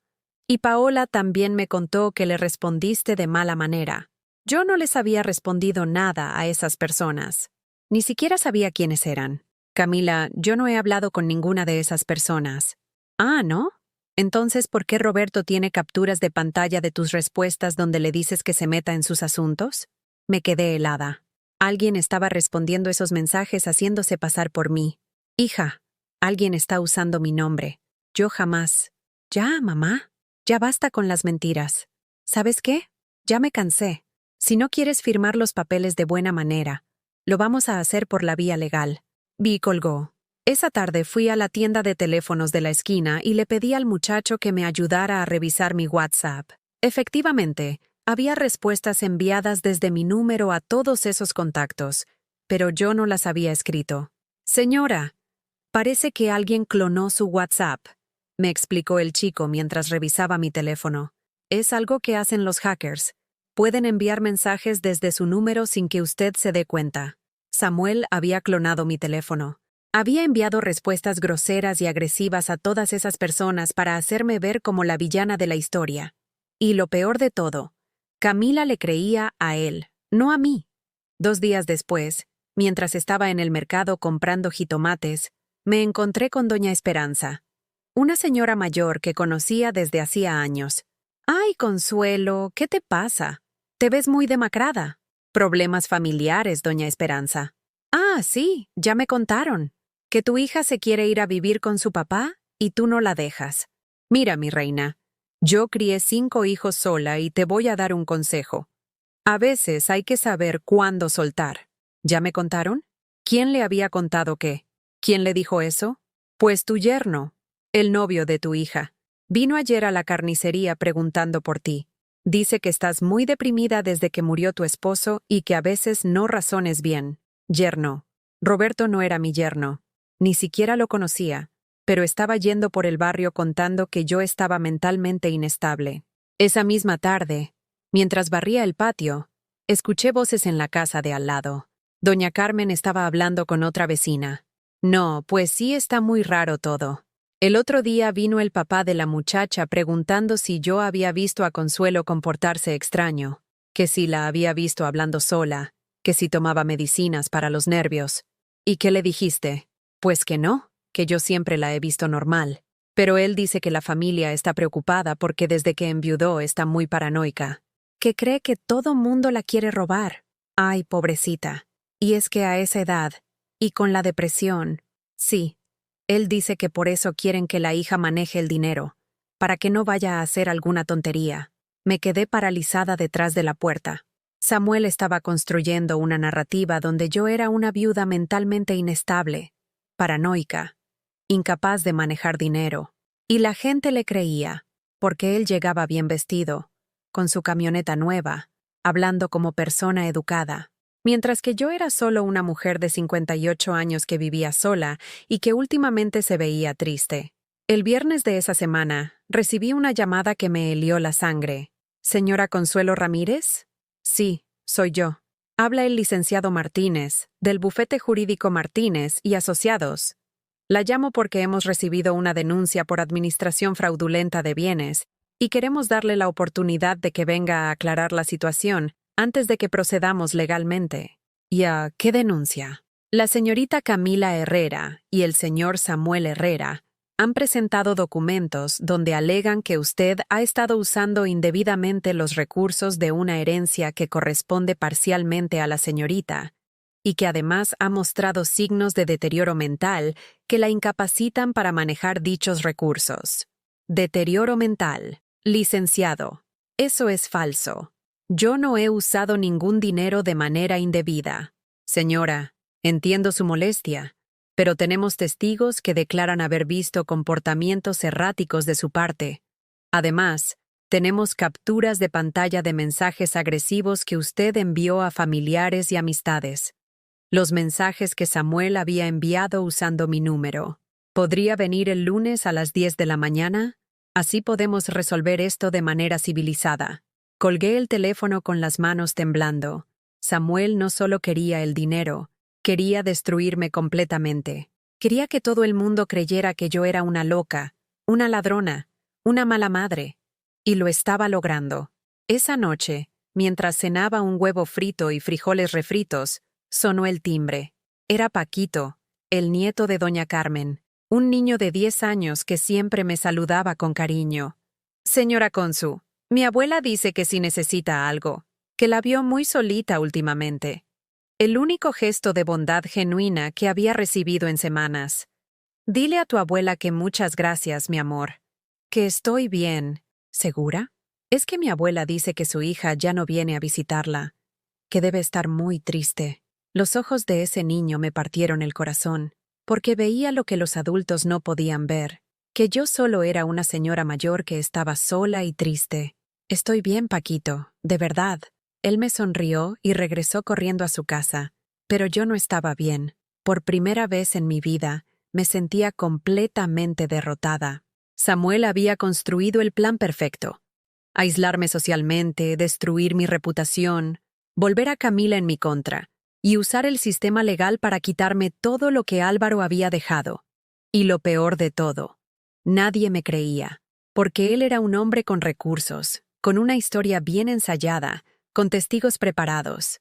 Y Paola también me contó que le respondiste de mala manera. Yo no les había respondido nada a esas personas. Ni siquiera sabía quiénes eran. Camila, yo no he hablado con ninguna de esas personas. Ah, ¿no? Entonces, ¿por qué Roberto tiene capturas de pantalla de tus respuestas donde le dices que se meta en sus asuntos? Me quedé helada. Alguien estaba respondiendo esos mensajes haciéndose pasar por mí. Hija, alguien está usando mi nombre. Yo jamás. Ya, mamá. Ya basta con las mentiras. ¿Sabes qué? Ya me cansé. Si no quieres firmar los papeles de buena manera, lo vamos a hacer por la vía legal. Vi colgó. Esa tarde fui a la tienda de teléfonos de la esquina y le pedí al muchacho que me ayudara a revisar mi WhatsApp. Efectivamente, había respuestas enviadas desde mi número a todos esos contactos, pero yo no las había escrito. Señora, parece que alguien clonó su WhatsApp, me explicó el chico mientras revisaba mi teléfono. Es algo que hacen los hackers. Pueden enviar mensajes desde su número sin que usted se dé cuenta. Samuel había clonado mi teléfono. Había enviado respuestas groseras y agresivas a todas esas personas para hacerme ver como la villana de la historia. Y lo peor de todo, Camila le creía a él, no a mí. 2 días después, mientras estaba en el mercado comprando jitomates, me encontré con doña Esperanza, una señora mayor que conocía desde hacía años. «Ay, Consuelo, ¿qué te pasa? Te ves muy demacrada». «Problemas familiares, doña Esperanza». «Ah, sí, ya me contaron. ¿Que tu hija se quiere ir a vivir con su papá y tú no la dejas. Mira, mi reina, yo crié 5 hijos sola y te voy a dar un consejo. A veces hay que saber cuándo soltar. ¿Ya me contaron? ¿Quién le había contado qué? ¿Quién le dijo eso? Pues tu yerno, el novio de tu hija. Vino ayer a la carnicería preguntando por ti. Dice que estás muy deprimida desde que murió tu esposo y que a veces no razones bien. Yerno. Roberto no era mi yerno. Ni siquiera lo conocía, pero estaba yendo por el barrio contando que yo estaba mentalmente inestable. Esa misma tarde, mientras barría el patio, escuché voces en la casa de al lado. Doña Carmen estaba hablando con otra vecina. No, pues sí está muy raro todo. El otro día vino el papá de la muchacha preguntando si yo había visto a Consuelo comportarse extraño, que si la había visto hablando sola, que si tomaba medicinas para los nervios. ¿Y qué le dijiste? Pues que no, que yo siempre la he visto normal. Pero él dice que la familia está preocupada porque desde que enviudó está muy paranoica, que cree que todo mundo la quiere robar. Ay, pobrecita. Y es que a esa edad, y con la depresión, sí. Él dice que por eso quieren que la hija maneje el dinero, para que no vaya a hacer alguna tontería. Me quedé paralizada detrás de la puerta. Samuel estaba construyendo una narrativa donde yo era una viuda mentalmente inestable, paranoica, incapaz de manejar dinero. Y la gente le creía, porque él llegaba bien vestido, con su camioneta nueva, hablando como persona educada. Mientras que yo era solo una mujer de 58 años que vivía sola y que últimamente se veía triste. El viernes de esa semana, recibí una llamada que me helió la sangre. ¿Señora Consuelo Ramírez? Sí, soy yo. Habla el licenciado Martínez, del bufete jurídico Martínez y Asociados. La llamo porque hemos recibido una denuncia por administración fraudulenta de bienes y queremos darle la oportunidad de que venga a aclarar la situación antes de que procedamos legalmente. ¿Y a qué denuncia? La señorita Camila Herrera y el señor Samuel Herrera han presentado documentos donde alegan que usted ha estado usando indebidamente los recursos de una herencia que corresponde parcialmente a la señorita, y que además ha mostrado signos de deterioro mental que la incapacitan para manejar dichos recursos. Deterioro mental. Licenciado. Eso es falso. Yo no he usado ningún dinero de manera indebida. Señora, entiendo su molestia, pero tenemos testigos que declaran haber visto comportamientos erráticos de su parte. Además, tenemos capturas de pantalla de mensajes agresivos que usted envió a familiares y amistades. Los mensajes que Samuel había enviado usando mi número. ¿Podría venir el lunes a las 10 de la mañana? Así podemos resolver esto de manera civilizada. Colgué el teléfono con las manos temblando. Samuel no solo quería el dinero, quería destruirme completamente. Quería que todo el mundo creyera que yo era una loca, una ladrona, una mala madre. Y lo estaba logrando. Esa noche, mientras cenaba un huevo frito y frijoles refritos, sonó el timbre. Era Paquito, el nieto de doña Carmen, un niño de 10 años que siempre me saludaba con cariño. Señora Consu, mi abuela dice que si necesita algo, que la vio muy solita últimamente. El único gesto de bondad genuina que había recibido en semanas. Dile a tu abuela que muchas gracias, mi amor. Que estoy bien. ¿Segura? Es que mi abuela dice que su hija ya no viene a visitarla, que debe estar muy triste. Los ojos de ese niño me partieron el corazón, porque veía lo que los adultos no podían ver, que yo solo era una señora mayor que estaba sola y triste. Estoy bien, Paquito, de verdad. Él me sonrió y regresó corriendo a su casa, pero yo no estaba bien. Por primera vez en mi vida, me sentía completamente derrotada. Samuel había construido el plan perfecto. Aislarme socialmente, destruir mi reputación, volver a Camila en mi contra, y usar el sistema legal para quitarme todo lo que Álvaro había dejado. Y lo peor de todo, nadie me creía, porque él era un hombre con recursos, con una historia bien ensayada, con testigos preparados.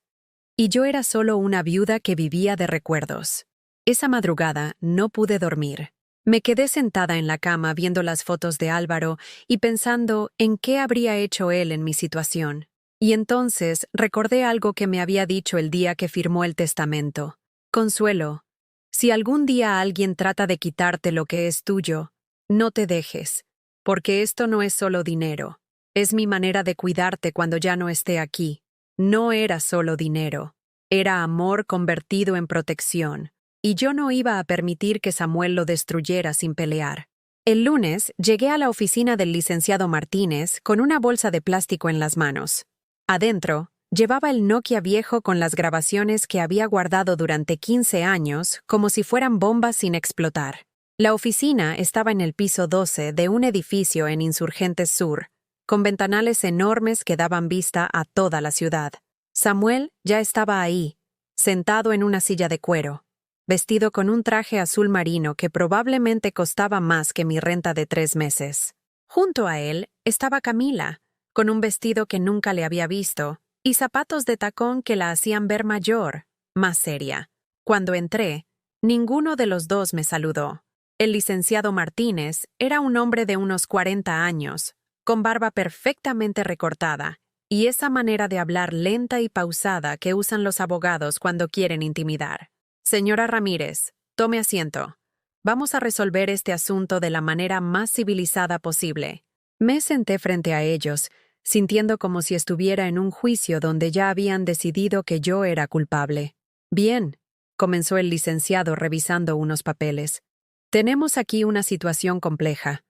Y yo era solo una viuda que vivía de recuerdos. Esa madrugada no pude dormir. Me quedé sentada en la cama viendo las fotos de Álvaro y pensando en qué habría hecho él en mi situación. Y entonces recordé algo que me había dicho el día que firmó el testamento. Consuelo, si algún día alguien trata de quitarte lo que es tuyo, No te dejes, porque esto no es solo dinero. Es mi manera de cuidarte cuando ya no esté aquí. No era solo dinero. Era amor convertido en protección. Y yo no iba a permitir que Samuel lo destruyera sin pelear. El lunes llegué a la oficina del licenciado Martínez con una bolsa de plástico en las manos. Adentro, llevaba el Nokia viejo con las grabaciones que había guardado durante 15 años como si fueran bombas sin explotar. La oficina estaba en el piso 12 de un edificio en Insurgentes Sur, con ventanales enormes que daban vista a toda la ciudad. Samuel ya estaba ahí, sentado en una silla de cuero, vestido con un traje azul marino que probablemente costaba más que mi renta de 3 meses. Junto a él estaba Camila, con un vestido que nunca le había visto, y zapatos de tacón que la hacían ver mayor, más seria. Cuando entré, ninguno de los dos me saludó. El licenciado Martínez era un hombre de unos 40 años, con barba perfectamente recortada, y esa manera de hablar lenta y pausada que usan los abogados cuando quieren intimidar. Señora Ramírez, tome asiento. Vamos a resolver este asunto de la manera más civilizada posible. Me senté frente a ellos, sintiendo como si estuviera en un juicio donde ya habían decidido que yo era culpable. Bien, comenzó el licenciado revisando unos papeles. Tenemos aquí una situación compleja.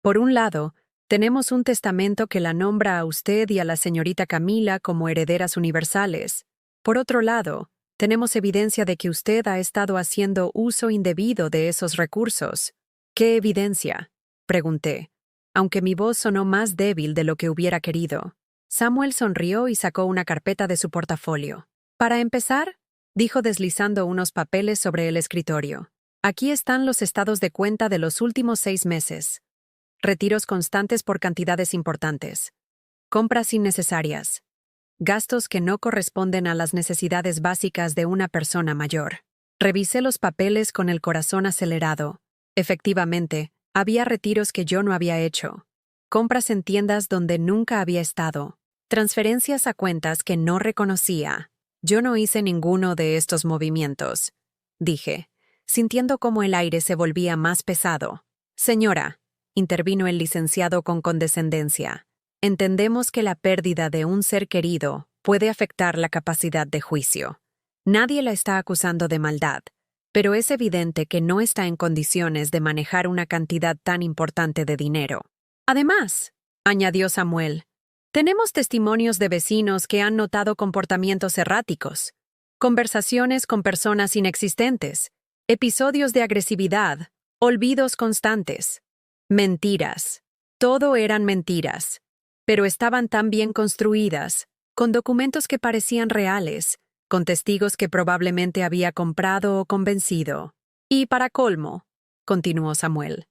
Por un lado, tenemos un testamento que la nombra a usted y a la señorita Camila como herederas universales. Por otro lado, tenemos evidencia de que usted ha estado haciendo uso indebido de esos recursos. ¿Qué evidencia?, pregunté, aunque mi voz sonó más débil de lo que hubiera querido. Samuel sonrió y sacó una carpeta de su portafolio. Para empezar, dijo deslizando unos papeles sobre el escritorio. Aquí están los estados de cuenta de los últimos 6 meses. Retiros constantes por cantidades importantes. Compras innecesarias. Gastos que no corresponden a las necesidades básicas de una persona mayor. Revisé los papeles con el corazón acelerado. Efectivamente, había retiros que yo no había hecho. Compras en tiendas donde nunca había estado. Transferencias a cuentas que no reconocía. Yo no hice ninguno de estos movimientos, dije, sintiendo cómo el aire se volvía más pesado. Señora, intervino el licenciado con condescendencia, entendemos que la pérdida de un ser querido puede afectar la capacidad de juicio. Nadie la está acusando de maldad, pero es evidente que no está en condiciones de manejar una cantidad tan importante de dinero. Además, añadió Samuel, tenemos testimonios de vecinos que han notado comportamientos erráticos, conversaciones con personas inexistentes, episodios de agresividad, olvidos constantes. Mentiras. Todo eran mentiras, pero estaban tan bien construidas, con documentos que parecían reales, con testigos que probablemente había comprado o convencido. Y para colmo, continuó Samuel,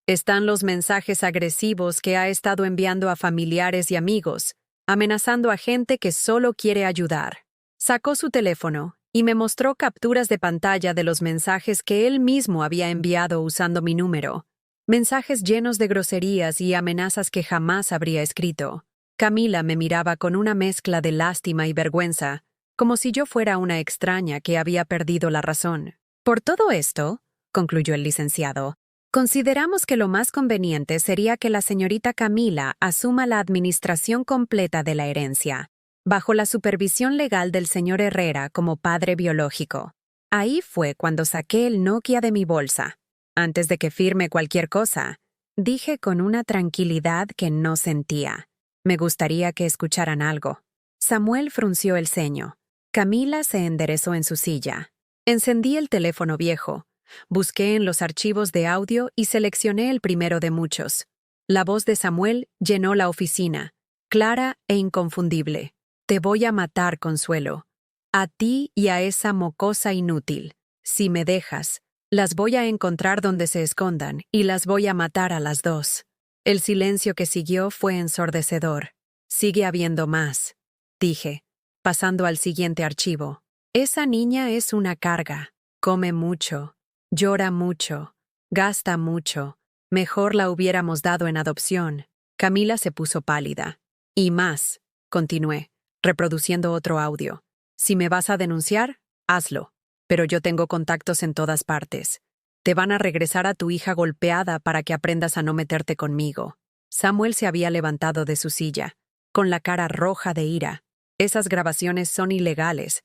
están los mensajes agresivos que ha estado enviando a familiares y amigos, amenazando a gente que solo quiere ayudar. Sacó su teléfono y me mostró capturas de pantalla de los mensajes que él mismo había enviado usando mi número. Mensajes llenos de groserías y amenazas que jamás habría escrito. Camila me miraba con una mezcla de lástima y vergüenza, como si yo fuera una extraña que había perdido la razón. Por todo esto, concluyó el licenciado, consideramos que lo más conveniente sería que la señorita Camila asuma la administración completa de la herencia, bajo la supervisión legal del señor Herrera como padre biológico. Ahí fue cuando saqué el Nokia de mi bolsa. Antes de que firme cualquier cosa, dije con una tranquilidad que no sentía. Me gustaría que escucharan algo. Samuel frunció el ceño. Camila se enderezó en su silla. Encendí el teléfono viejo. Busqué en los archivos de audio y seleccioné el primero de muchos. La voz de Samuel llenó la oficina, clara e inconfundible. Te voy a matar, Consuelo. A ti y a esa mocosa inútil. Si me dejas, las voy a encontrar donde se escondan y las voy a matar a las dos. El silencio que siguió fue ensordecedor. Sigue habiendo más, dije, pasando al siguiente archivo. Esa niña es una carga. Come mucho. Llora mucho. Gasta mucho. Mejor la hubiéramos dado en adopción. Camila se puso pálida. Y más, continué, reproduciendo otro audio. Si me vas a denunciar, hazlo. Pero yo tengo contactos en todas partes. Te van a regresar a tu hija golpeada para que aprendas a no meterte conmigo. Samuel se había levantado de su silla, con la cara roja de ira. Esas grabaciones son ilegales.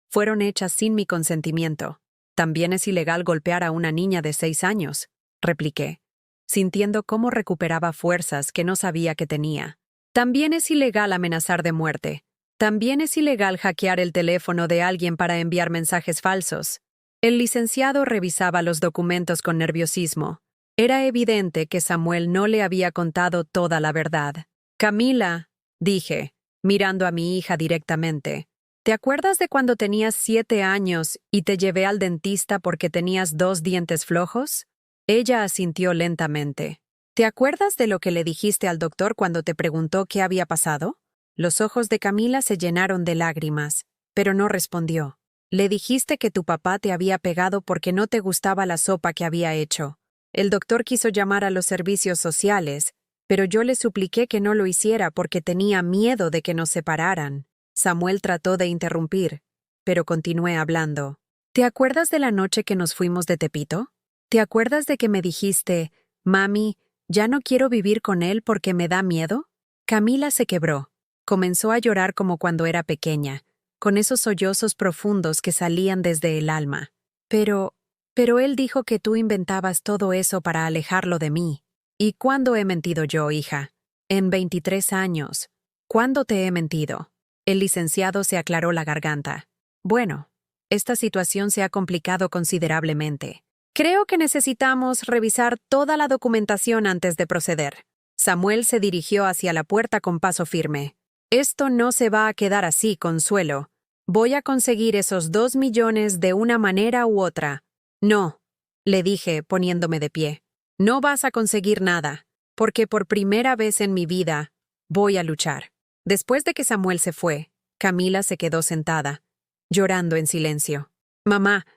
Fueron hechas sin mi consentimiento. También es ilegal golpear a una niña de 6 años, repliqué, sintiendo cómo recuperaba fuerzas que no sabía que tenía. También es ilegal amenazar de muerte. También es ilegal hackear el teléfono de alguien para enviar mensajes falsos. El licenciado revisaba los documentos con nerviosismo. Era evidente que Samuel no le había contado toda la verdad. Camila, dije, mirando a mi hija directamente, ¿te acuerdas de cuando tenías 7 años y te llevé al dentista porque tenías 2 dientes flojos? Ella asintió lentamente. ¿Te acuerdas de lo que le dijiste al doctor cuando te preguntó qué había pasado? Los ojos de Camila se llenaron de lágrimas, pero no respondió. Le dijiste que tu papá te había pegado porque no te gustaba la sopa que había hecho. El doctor quiso llamar a los servicios sociales, pero yo le supliqué que no lo hiciera porque tenía miedo de que nos separaran. Samuel trató de interrumpir, pero continué hablando. ¿Te acuerdas de la noche que nos fuimos de Tepito? ¿Te acuerdas de que me dijiste, mami, ya no quiero vivir con él porque me da miedo? Camila se quebró. Comenzó a llorar como cuando era pequeña, con esos sollozos profundos que salían desde el alma. Pero él dijo que tú inventabas todo eso para alejarlo de mí. ¿Y cuándo he mentido yo, hija? En 23 años. ¿Cuándo te he mentido? El licenciado se aclaró la garganta. Bueno, esta situación se ha complicado considerablemente. Creo que necesitamos revisar toda la documentación antes de proceder. Samuel se dirigió hacia la puerta con paso firme. Esto no se va a quedar así, Consuelo. Voy a conseguir esos 2 millones de una manera u otra. No, le dije, poniéndome de pie. No vas a conseguir nada, porque por primera vez en mi vida voy a luchar. Después de que Samuel se fue, Camila se quedó sentada, llorando en silencio. Mamá,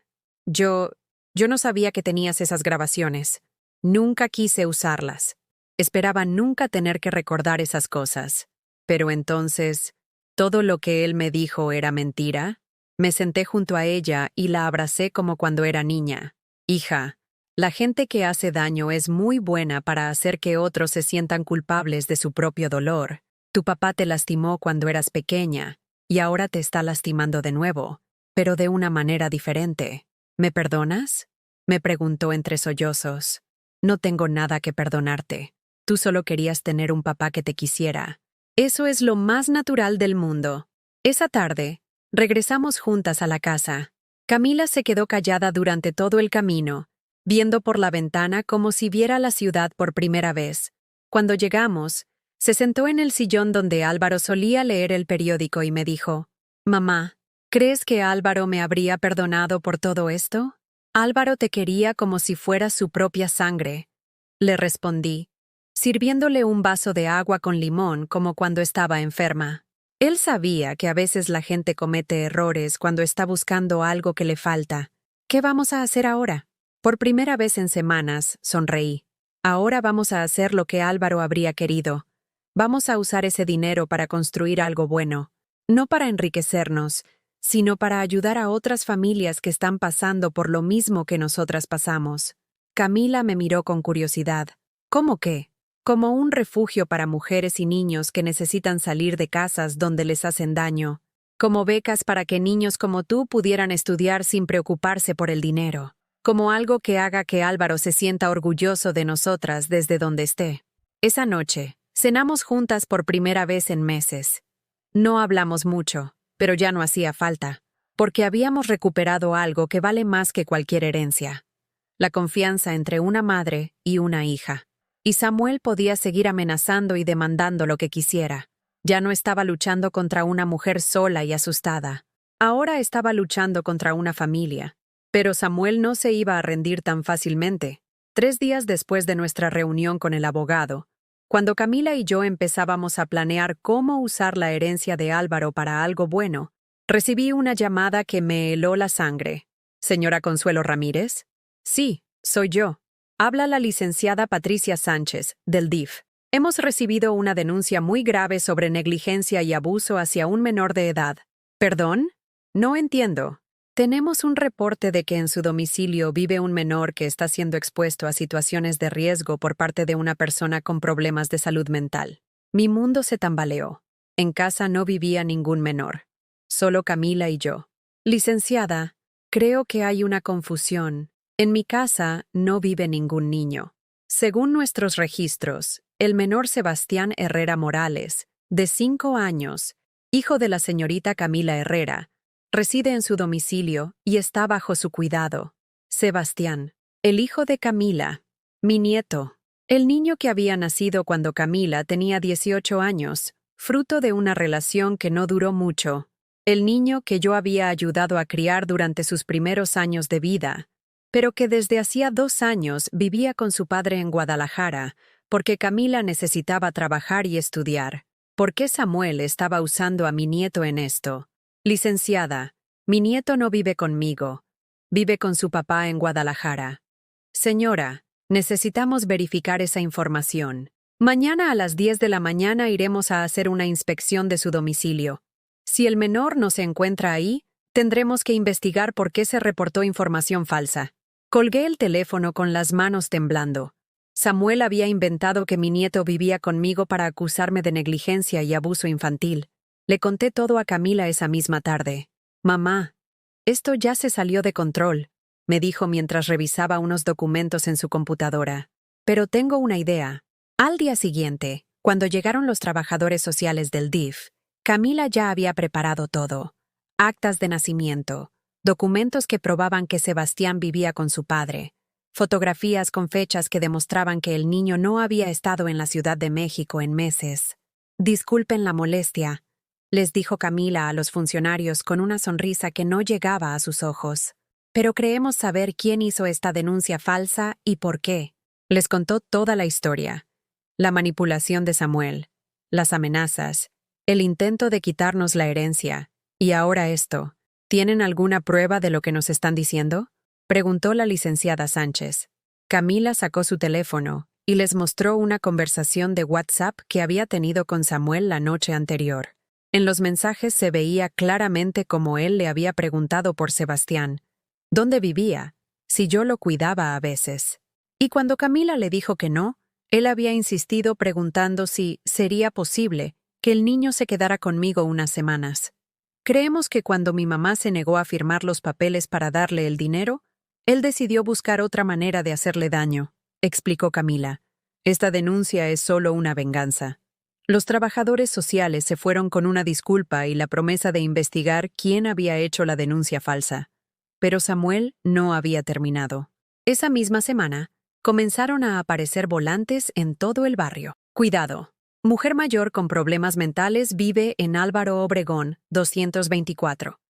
yo no sabía que tenías esas grabaciones. Nunca quise usarlas. Esperaba nunca tener que recordar esas cosas. Pero entonces, ¿todo lo que él me dijo era mentira? Me senté junto a ella y la abracé como cuando era niña. Hija, la gente que hace daño es muy buena para hacer que otros se sientan culpables de su propio dolor. Tu papá te lastimó cuando eras pequeña, y ahora te está lastimando de nuevo, pero de una manera diferente. ¿Me perdonas? Me preguntó entre sollozos. No tengo nada que perdonarte. Tú solo querías tener un papá que te quisiera. Eso es lo más natural del mundo. Esa tarde, regresamos juntas a la casa. Camila se quedó callada durante todo el camino, viendo por la ventana como si viera la ciudad por primera vez. Cuando llegamos, se sentó en el sillón donde Álvaro solía leer el periódico y me dijo, «Mamá, ¿crees que Álvaro me habría perdonado por todo esto?» Álvaro te quería como si fuera su propia sangre. Le respondí, sirviéndole un vaso de agua con limón como cuando estaba enferma. Él sabía que a veces la gente comete errores cuando está buscando algo que le falta. ¿Qué vamos a hacer ahora? Por primera vez en semanas, sonreí. Ahora vamos a hacer lo que Álvaro habría querido. Vamos a usar ese dinero para construir algo bueno. No para enriquecernos, sino para ayudar a otras familias que están pasando por lo mismo que nosotras pasamos. Camila me miró con curiosidad. ¿Cómo qué? Como un refugio para mujeres y niños que necesitan salir de casas donde les hacen daño. Como becas para que niños como tú pudieran estudiar sin preocuparse por el dinero. Como algo que haga que Álvaro se sienta orgulloso de nosotras desde donde esté. Esa noche, cenamos juntas por primera vez en meses. No hablamos mucho, pero ya no hacía falta, porque habíamos recuperado algo que vale más que cualquier herencia. La confianza entre una madre y una hija. Y Samuel podía seguir amenazando y demandando lo que quisiera. Ya no estaba luchando contra una mujer sola y asustada. Ahora estaba luchando contra una familia. Pero Samuel no se iba a rendir tan fácilmente. 3 días después de nuestra reunión con el abogado, cuando Camila y yo empezábamos a planear cómo usar la herencia de Álvaro para algo bueno, recibí una llamada que me heló la sangre. ¿Señora Consuelo Ramírez? Sí, soy yo. Habla la licenciada Patricia Sánchez, del DIF. Hemos recibido una denuncia muy grave sobre negligencia y abuso hacia un menor de edad. ¿Perdón? No entiendo. Tenemos un reporte de que en su domicilio vive un menor que está siendo expuesto a situaciones de riesgo por parte de una persona con problemas de salud mental. Mi mundo se tambaleó. En casa no vivía ningún menor. Solo Camila y yo. Licenciada, creo que hay una confusión. En mi casa no vive ningún niño. Según nuestros registros, el menor Sebastián Herrera Morales, de 5 años, hijo de la señorita Camila Herrera, reside en su domicilio y está bajo su cuidado. Sebastián, el hijo de Camila, mi nieto, el niño que había nacido cuando Camila tenía 18 años, fruto de una relación que no duró mucho. El niño que yo había ayudado a criar durante sus primeros años de vida, pero que desde hacía 2 años vivía con su padre en Guadalajara, porque Camila necesitaba trabajar y estudiar. ¿Por qué Samuel estaba usando a mi nieto en esto? Licenciada, mi nieto no vive conmigo. Vive con su papá en Guadalajara. Señora, necesitamos verificar esa información. Mañana a las 10 de la mañana iremos a hacer una inspección de su domicilio. Si el menor no se encuentra ahí, tendremos que investigar por qué se reportó información falsa. Colgué el teléfono con las manos temblando. Samuel había inventado que mi nieto vivía conmigo para acusarme de negligencia y abuso infantil. Le conté todo a Camila esa misma tarde. Mamá, esto ya se salió de control, me dijo mientras revisaba unos documentos en su computadora. Pero tengo una idea. Al día siguiente, cuando llegaron los trabajadores sociales del DIF, Camila ya había preparado todo. Actas de nacimiento, documentos que probaban que Sebastián vivía con su padre, fotografías con fechas que demostraban que el niño no había estado en la Ciudad de México en meses. Disculpen la molestia, les dijo Camila a los funcionarios con una sonrisa que no llegaba a sus ojos. Pero creemos saber quién hizo esta denuncia falsa y por qué. Les contó toda la historia. La manipulación de Samuel, las amenazas, el intento de quitarnos la herencia, y ahora esto. ¿Tienen alguna prueba de lo que nos están diciendo? Preguntó la licenciada Sánchez. Camila sacó su teléfono y les mostró una conversación de WhatsApp que había tenido con Samuel la noche anterior. En los mensajes se veía claramente cómo él le había preguntado por Sebastián, dónde vivía, si yo lo cuidaba a veces. Y cuando Camila le dijo que no, él había insistido preguntando si sería posible que el niño se quedara conmigo unas semanas. Creemos que cuando mi mamá se negó a firmar los papeles para darle el dinero, él decidió buscar otra manera de hacerle daño, explicó Camila. Esta denuncia es solo una venganza. Los trabajadores sociales se fueron con una disculpa y la promesa de investigar quién había hecho la denuncia falsa. Pero Samuel no había terminado. Esa misma semana, comenzaron a aparecer volantes en todo el barrio. Cuidado. Mujer mayor con problemas mentales vive en Álvaro Obregón, 224.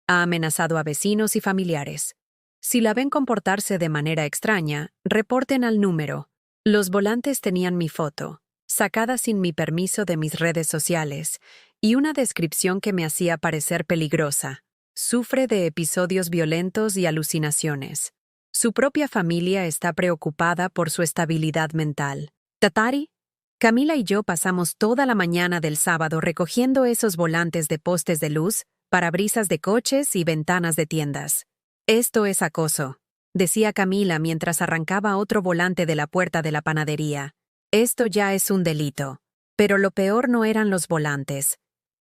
Ha amenazado a vecinos y familiares. Si la ven comportarse de manera extraña, reporten al número. Los volantes tenían mi foto, sacada sin mi permiso de mis redes sociales, y una descripción que me hacía parecer peligrosa. Sufre de episodios violentos y alucinaciones. Su propia familia está preocupada por su estabilidad mental. Tatari, Camila y yo pasamos toda la mañana del sábado recogiendo esos volantes de postes de luz, parabrisas de coches y ventanas de tiendas. Esto es acoso, decía Camila mientras arrancaba otro volante de la puerta de la panadería. Esto ya es un delito. Pero lo peor no eran los volantes.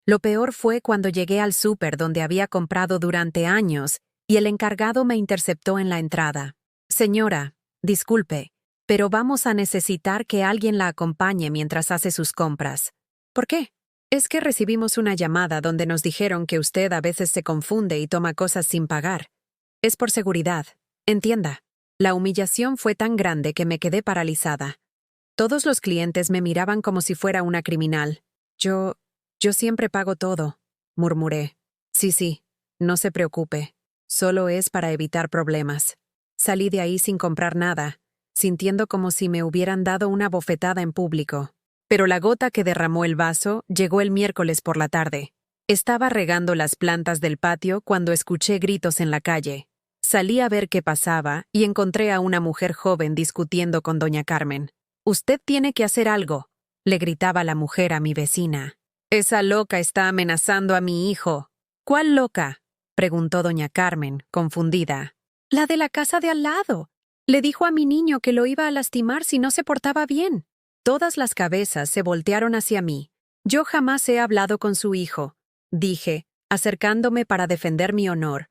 Lo peor fue cuando llegué al súper donde había comprado durante años y el encargado me interceptó en la entrada. Señora, disculpe, pero vamos a necesitar que alguien la acompañe mientras hace sus compras. ¿Por qué? Es que recibimos una llamada donde nos dijeron que usted a veces se confunde y toma cosas sin pagar. Es por seguridad. Entienda. La humillación fue tan grande que me quedé paralizada. Todos los clientes me miraban como si fuera una criminal. Yo siempre pago todo, murmuré. Sí, no se preocupe. Solo es para evitar problemas. Salí de ahí sin comprar nada, sintiendo como si me hubieran dado una bofetada en público. Pero la gota que derramó el vaso llegó el miércoles por la tarde. Estaba regando las plantas del patio cuando escuché gritos en la calle. Salí a ver qué pasaba y encontré a una mujer joven discutiendo con doña Carmen. «Usted tiene que hacer algo», le gritaba la mujer a mi vecina. «Esa loca está amenazando a mi hijo». «¿Cuál loca?», preguntó doña Carmen, confundida. La de la casa de al lado. Le dijo a mi niño que lo iba a lastimar si no se portaba bien. Todas las cabezas se voltearon hacia mí. Yo jamás he hablado con su hijo, dije, acercándome para defender mi honor.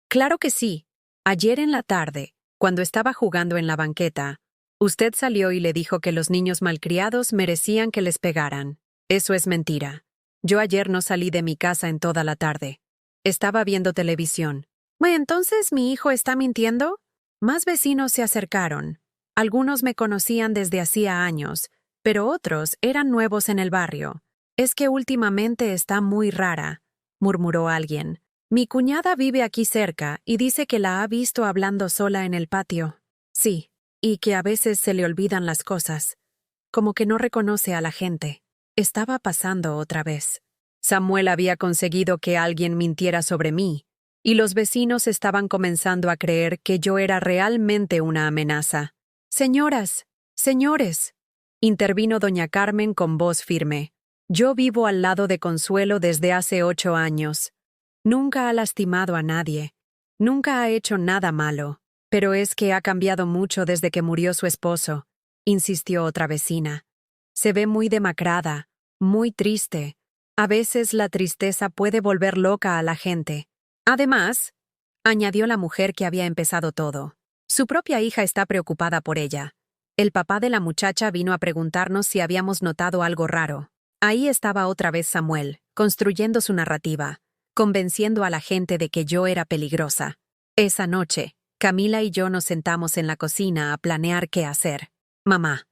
Claro que sí. Ayer en la tarde, cuando estaba jugando en la banqueta, usted salió y le dijo que los niños malcriados merecían que les pegaran. Eso es mentira. Yo ayer no salí de mi casa en toda la tarde. Estaba viendo televisión. ¿Entonces mi hijo está mintiendo? Más vecinos se acercaron. Algunos me conocían desde hacía años, pero otros eran nuevos en el barrio. Es que últimamente está muy rara, murmuró alguien. Mi cuñada vive aquí cerca y dice que la ha visto hablando sola en el patio. Sí, y que a veces se le olvidan las cosas. Como que no reconoce a la gente. Estaba pasando otra vez. Samuel había conseguido que alguien mintiera sobre mí, y los vecinos estaban comenzando a creer que yo era realmente una amenaza. Señoras, señores, intervino doña Carmen con voz firme. Yo vivo al lado de Consuelo desde hace 8 años. Nunca ha lastimado a nadie. Nunca ha hecho nada malo. Pero es que ha cambiado mucho desde que murió su esposo, insistió otra vecina. Se ve muy demacrada, muy triste. A veces la tristeza puede volver loca a la gente. Además, añadió la mujer que había empezado todo, su propia hija está preocupada por ella. El papá de la muchacha vino a preguntarnos si habíamos notado algo raro. Ahí estaba otra vez Samuel, construyendo su narrativa, convenciendo a la gente de que yo era peligrosa. Esa noche, Camila y yo nos sentamos en la cocina a planear qué hacer. Mamá,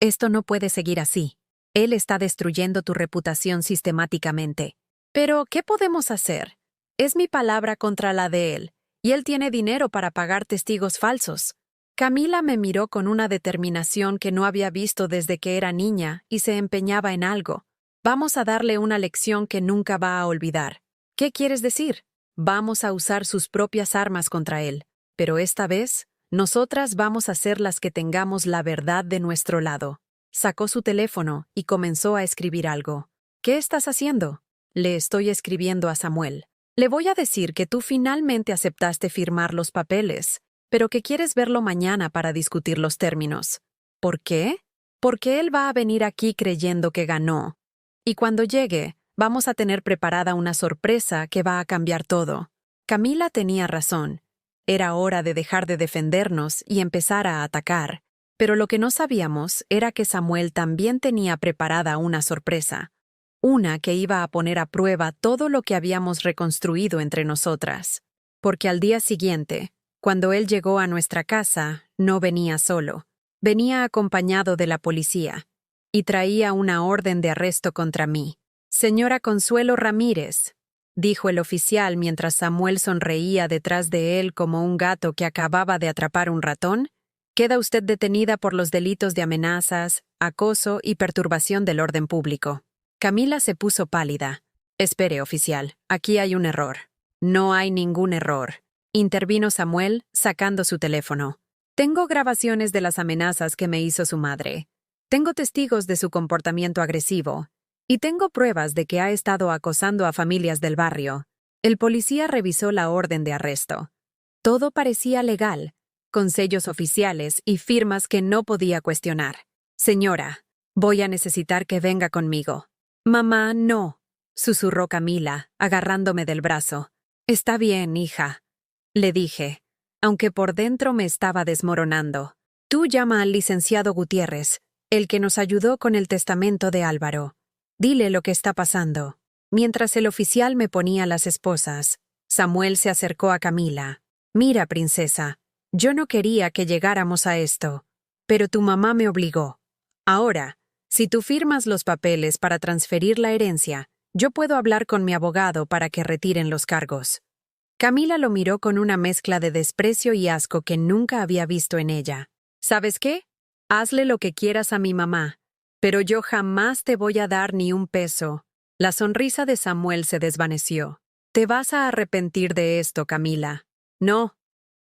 esto no puede seguir así. Él está destruyendo tu reputación sistemáticamente. Pero, ¿qué podemos hacer? Es mi palabra contra la de él, y él tiene dinero para pagar testigos falsos. Camila me miró con una determinación que no había visto desde que era niña y se empeñaba en algo. Vamos a darle una lección que nunca va a olvidar. ¿Qué quieres decir? Vamos a usar sus propias armas contra él, pero esta vez, nosotras vamos a ser las que tengamos la verdad de nuestro lado. Sacó su teléfono y comenzó a escribir algo. ¿Qué estás haciendo? Le estoy escribiendo a Samuel. Le voy a decir que tú finalmente aceptaste firmar los papeles, pero que quieres verlo mañana para discutir los términos. ¿Por qué? Porque él va a venir aquí creyendo que ganó. Y cuando llegue, vamos a tener preparada una sorpresa que va a cambiar todo. Camila tenía razón. Era hora de dejar de defendernos y empezar a atacar. Pero lo que no sabíamos era que Samuel también tenía preparada una sorpresa. Una que iba a poner a prueba todo lo que habíamos reconstruido entre nosotras. Porque al día siguiente, cuando él llegó a nuestra casa, no venía solo. Venía acompañado de la policía. Y traía una orden de arresto contra mí. Señora Consuelo Ramírez, dijo el oficial mientras Samuel sonreía detrás de él como un gato que acababa de atrapar un ratón, queda usted detenida por los delitos de amenazas, acoso y perturbación del orden público. Camila se puso pálida. Espere, oficial, aquí hay un error. No hay ningún error, intervino Samuel, sacando su teléfono. Tengo grabaciones de las amenazas que me hizo su madre. Tengo testigos de su comportamiento agresivo. Y tengo pruebas de que ha estado acosando a familias del barrio. El policía revisó la orden de arresto. Todo parecía legal, con sellos oficiales y firmas que no podía cuestionar. Señora, voy a necesitar que venga conmigo. Mamá, no, susurró Camila, agarrándome del brazo. Está bien, hija, le dije, aunque por dentro me estaba desmoronando. Tú llama al licenciado Gutiérrez, el que nos ayudó con el testamento de Álvaro. Dile lo que está pasando. Mientras el oficial me ponía las esposas, Samuel se acercó a Camila. Mira, princesa, yo no quería que llegáramos a esto, pero tu mamá me obligó. Ahora, si tú firmas los papeles para transferir la herencia, yo puedo hablar con mi abogado para que retiren los cargos. Camila lo miró con una mezcla de desprecio y asco que nunca había visto en ella. ¿Sabes qué? Hazle lo que quieras a mi mamá, pero yo jamás te voy a dar ni un peso. La sonrisa de Samuel se desvaneció. Te vas a arrepentir de esto, Camila. No,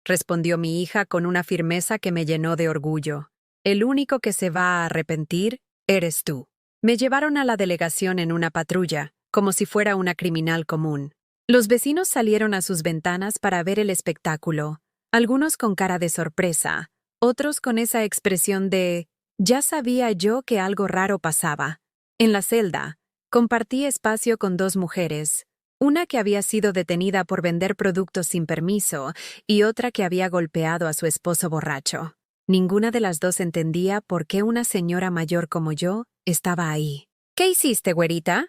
respondió mi hija con una firmeza que me llenó de orgullo. El único que se va a arrepentir eres tú. Me llevaron a la delegación en una patrulla, como si fuera una criminal común. Los vecinos salieron a sus ventanas para ver el espectáculo, algunos con cara de sorpresa, otros con esa expresión de «ya sabía yo que algo raro pasaba». En la celda, compartí espacio con dos mujeres, una que había sido detenida por vender productos sin permiso y otra que había golpeado a su esposo borracho. Ninguna de las dos entendía por qué una señora mayor como yo estaba ahí. «¿Qué hiciste, güerita?»,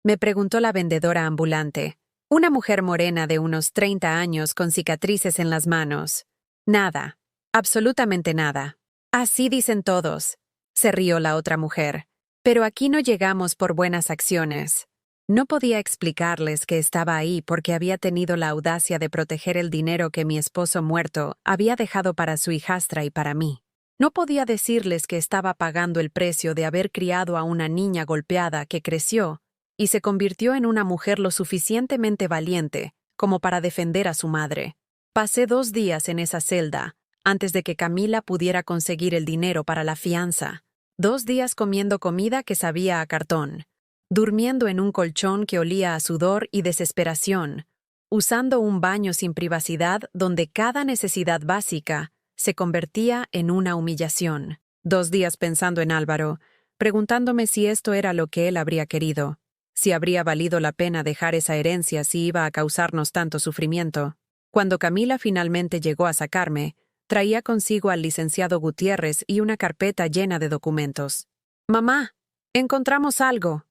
me preguntó la vendedora ambulante, una mujer morena de unos 30 años con cicatrices en las manos. «Nada, absolutamente nada». «Así dicen todos», se rió la otra mujer. «Pero aquí no llegamos por buenas acciones». No podía explicarles que estaba ahí porque había tenido la audacia de proteger el dinero que mi esposo muerto había dejado para su hijastra y para mí. No podía decirles que estaba pagando el precio de haber criado a una niña golpeada que creció y se convirtió en una mujer lo suficientemente valiente como para defender a su madre. Pasé 2 días en esa celda antes de que Camila pudiera conseguir el dinero para la fianza. 2 días comiendo comida que sabía a cartón, durmiendo en un colchón que olía a sudor y desesperación, usando un baño sin privacidad donde cada necesidad básica se convertía en una humillación. 2 días pensando en Álvaro, preguntándome si esto era lo que él habría querido, si habría valido la pena dejar esa herencia si iba a causarnos tanto sufrimiento. Cuando Camila finalmente llegó a sacarme, traía consigo al licenciado Gutiérrez y una carpeta llena de documentos. «Mamá, encontramos algo»,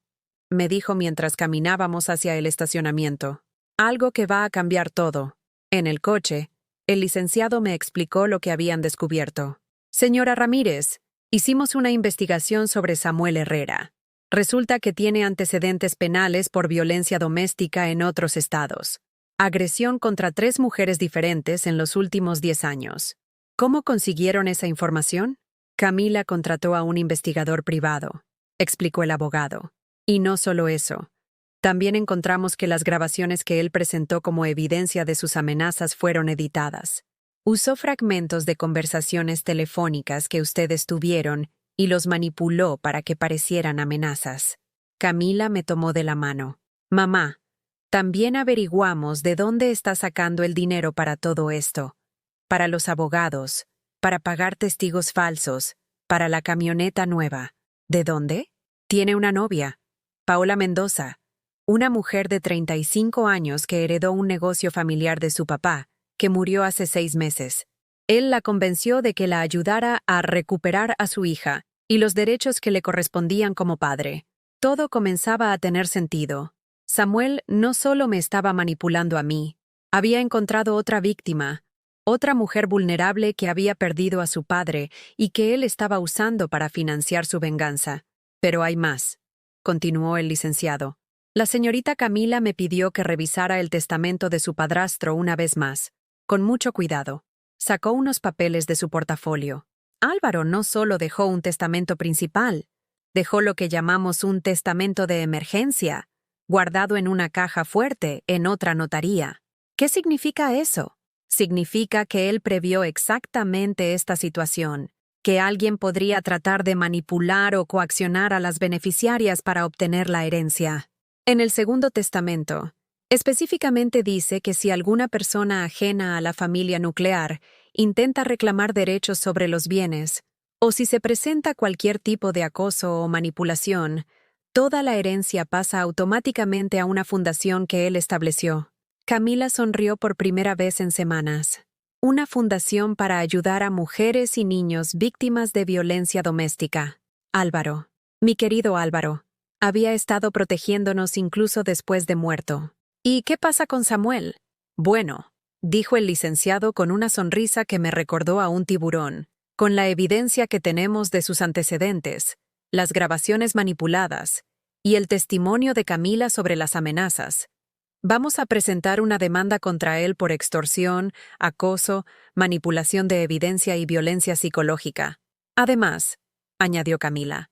me dijo mientras caminábamos hacia el estacionamiento. «Algo que va a cambiar todo». En el coche, el licenciado me explicó lo que habían descubierto. «Señora Ramírez, hicimos una investigación sobre Samuel Herrera. Resulta que tiene antecedentes penales por violencia doméstica en otros estados. Agresión contra 3 mujeres diferentes en los últimos 10 años. ¿Cómo consiguieron esa información? Camila contrató a un investigador privado», explicó el abogado. «Y no solo eso. También encontramos que las grabaciones que él presentó como evidencia de sus amenazas fueron editadas. Usó fragmentos de conversaciones telefónicas que ustedes tuvieron y los manipuló para que parecieran amenazas». Camila me tomó de la mano. «Mamá, también averiguamos de dónde está sacando el dinero para todo esto. Para los abogados, para pagar testigos falsos, para la camioneta nueva. ¿De dónde? Tiene una novia, Paola Mendoza, una mujer de 35 años que heredó un negocio familiar de su papá, que murió hace 6 meses. Él la convenció de que la ayudara a recuperar a su hija y los derechos que le correspondían como padre. Todo comenzaba a tener sentido. Samuel no solo me estaba manipulando a mí, había encontrado otra víctima, otra mujer vulnerable que había perdido a su padre y que él estaba usando para financiar su venganza. Pero hay más», continuó el licenciado. «La señorita Camila me pidió que revisara el testamento de su padrastro una vez más, con mucho cuidado. Sacó unos papeles de su portafolio. Álvaro no solo dejó un testamento principal, dejó lo que llamamos un testamento de emergencia, guardado en una caja fuerte en otra notaría. ¿Qué significa eso? Significa que él previó exactamente esta situación, que alguien podría tratar de manipular o coaccionar a las beneficiarias para obtener la herencia. En el segundo testamento, específicamente dice que si alguna persona ajena a la familia nuclear intenta reclamar derechos sobre los bienes, o si se presenta cualquier tipo de acoso o manipulación, toda la herencia pasa automáticamente a una fundación que él estableció. Camila sonrió por primera vez en semanas. Una fundación para ayudar a mujeres y niños víctimas de violencia doméstica. Álvaro, mi querido Álvaro, había estado protegiéndonos incluso después de muerto. ¿Y qué pasa con Samuel? Bueno, dijo el licenciado con una sonrisa que me recordó a un tiburón. Con la evidencia que tenemos de sus antecedentes, las grabaciones manipuladas y el testimonio de Camila sobre las amenazas, vamos a presentar una demanda contra él por extorsión, acoso, manipulación de evidencia y violencia psicológica. Además, añadió Camila,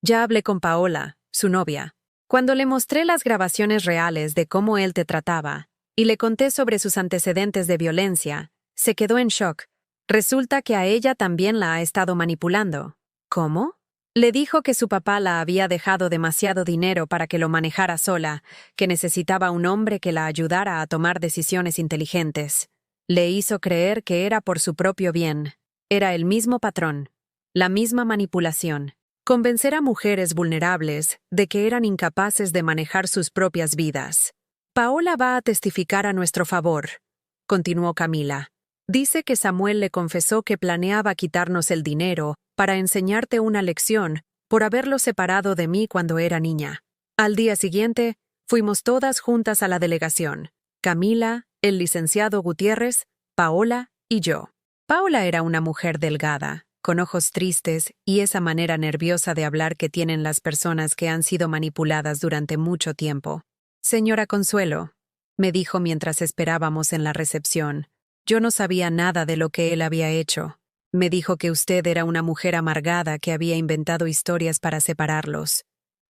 ya hablé con Paola, su novia. Cuando le mostré las grabaciones reales de cómo él te trataba y le conté sobre sus antecedentes de violencia, se quedó en shock. Resulta que a ella también la ha estado manipulando. ¿Cómo? Le dijo que su papá la había dejado demasiado dinero para que lo manejara sola, que necesitaba un hombre que la ayudara a tomar decisiones inteligentes. Le hizo creer que era por su propio bien. Era el mismo patrón, la misma manipulación. Convencer a mujeres vulnerables de que eran incapaces de manejar sus propias vidas. Paola va a testificar a nuestro favor, continuó Camila. Dice que Samuel le confesó que planeaba quitarnos el dinero para enseñarte una lección por haberlo separado de mí cuando era niña. Al día siguiente, fuimos todas juntas a la delegación. Camila, el licenciado Gutiérrez, Paola y yo. Paola era una mujer delgada, con ojos tristes y esa manera nerviosa de hablar que tienen las personas que han sido manipuladas durante mucho tiempo. Señora Consuelo, me dijo mientras esperábamos en la recepción. Yo no sabía nada de lo que él había hecho. Me dijo que usted era una mujer amargada que había inventado historias para separarlos,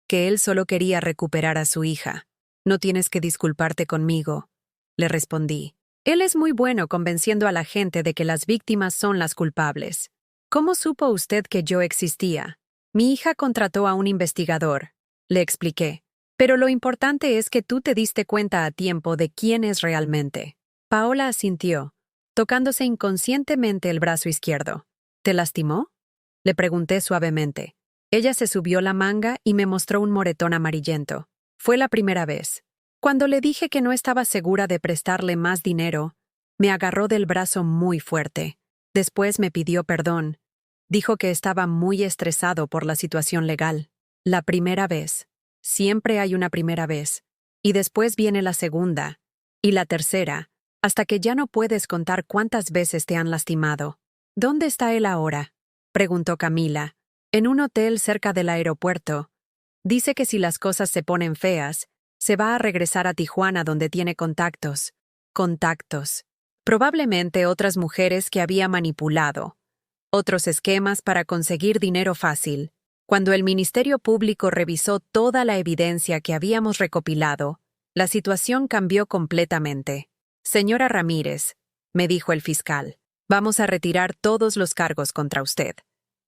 que él solo quería recuperar a su hija. No tienes que disculparte conmigo, le respondí. Él es muy bueno convenciendo a la gente de que las víctimas son las culpables. ¿Cómo supo usted que yo existía? Mi hija contrató a un investigador, le expliqué. Pero lo importante es que tú te diste cuenta a tiempo de quién es realmente. Paola asintió, tocándose inconscientemente el brazo izquierdo. ¿Te lastimó? Le pregunté suavemente. Ella se subió la manga y me mostró un moretón amarillento. Fue la primera vez. Cuando le dije que no estaba segura de prestarle más dinero, me agarró del brazo muy fuerte. Después me pidió perdón. Dijo que estaba muy estresado por la situación legal. La primera vez. Siempre hay una primera vez. Y después viene la segunda. Y la tercera. Hasta que ya no puedes contar cuántas veces te han lastimado. ¿Dónde está él ahora?, preguntó Camila. En un hotel cerca del aeropuerto. Dice que si las cosas se ponen feas, se va a regresar a Tijuana donde tiene contactos. Contactos. Probablemente otras mujeres que había manipulado. Otros esquemas para conseguir dinero fácil. Cuando el Ministerio Público revisó toda la evidencia que habíamos recopilado, la situación cambió completamente. Señora Ramírez, me dijo el fiscal, vamos a retirar todos los cargos contra usted.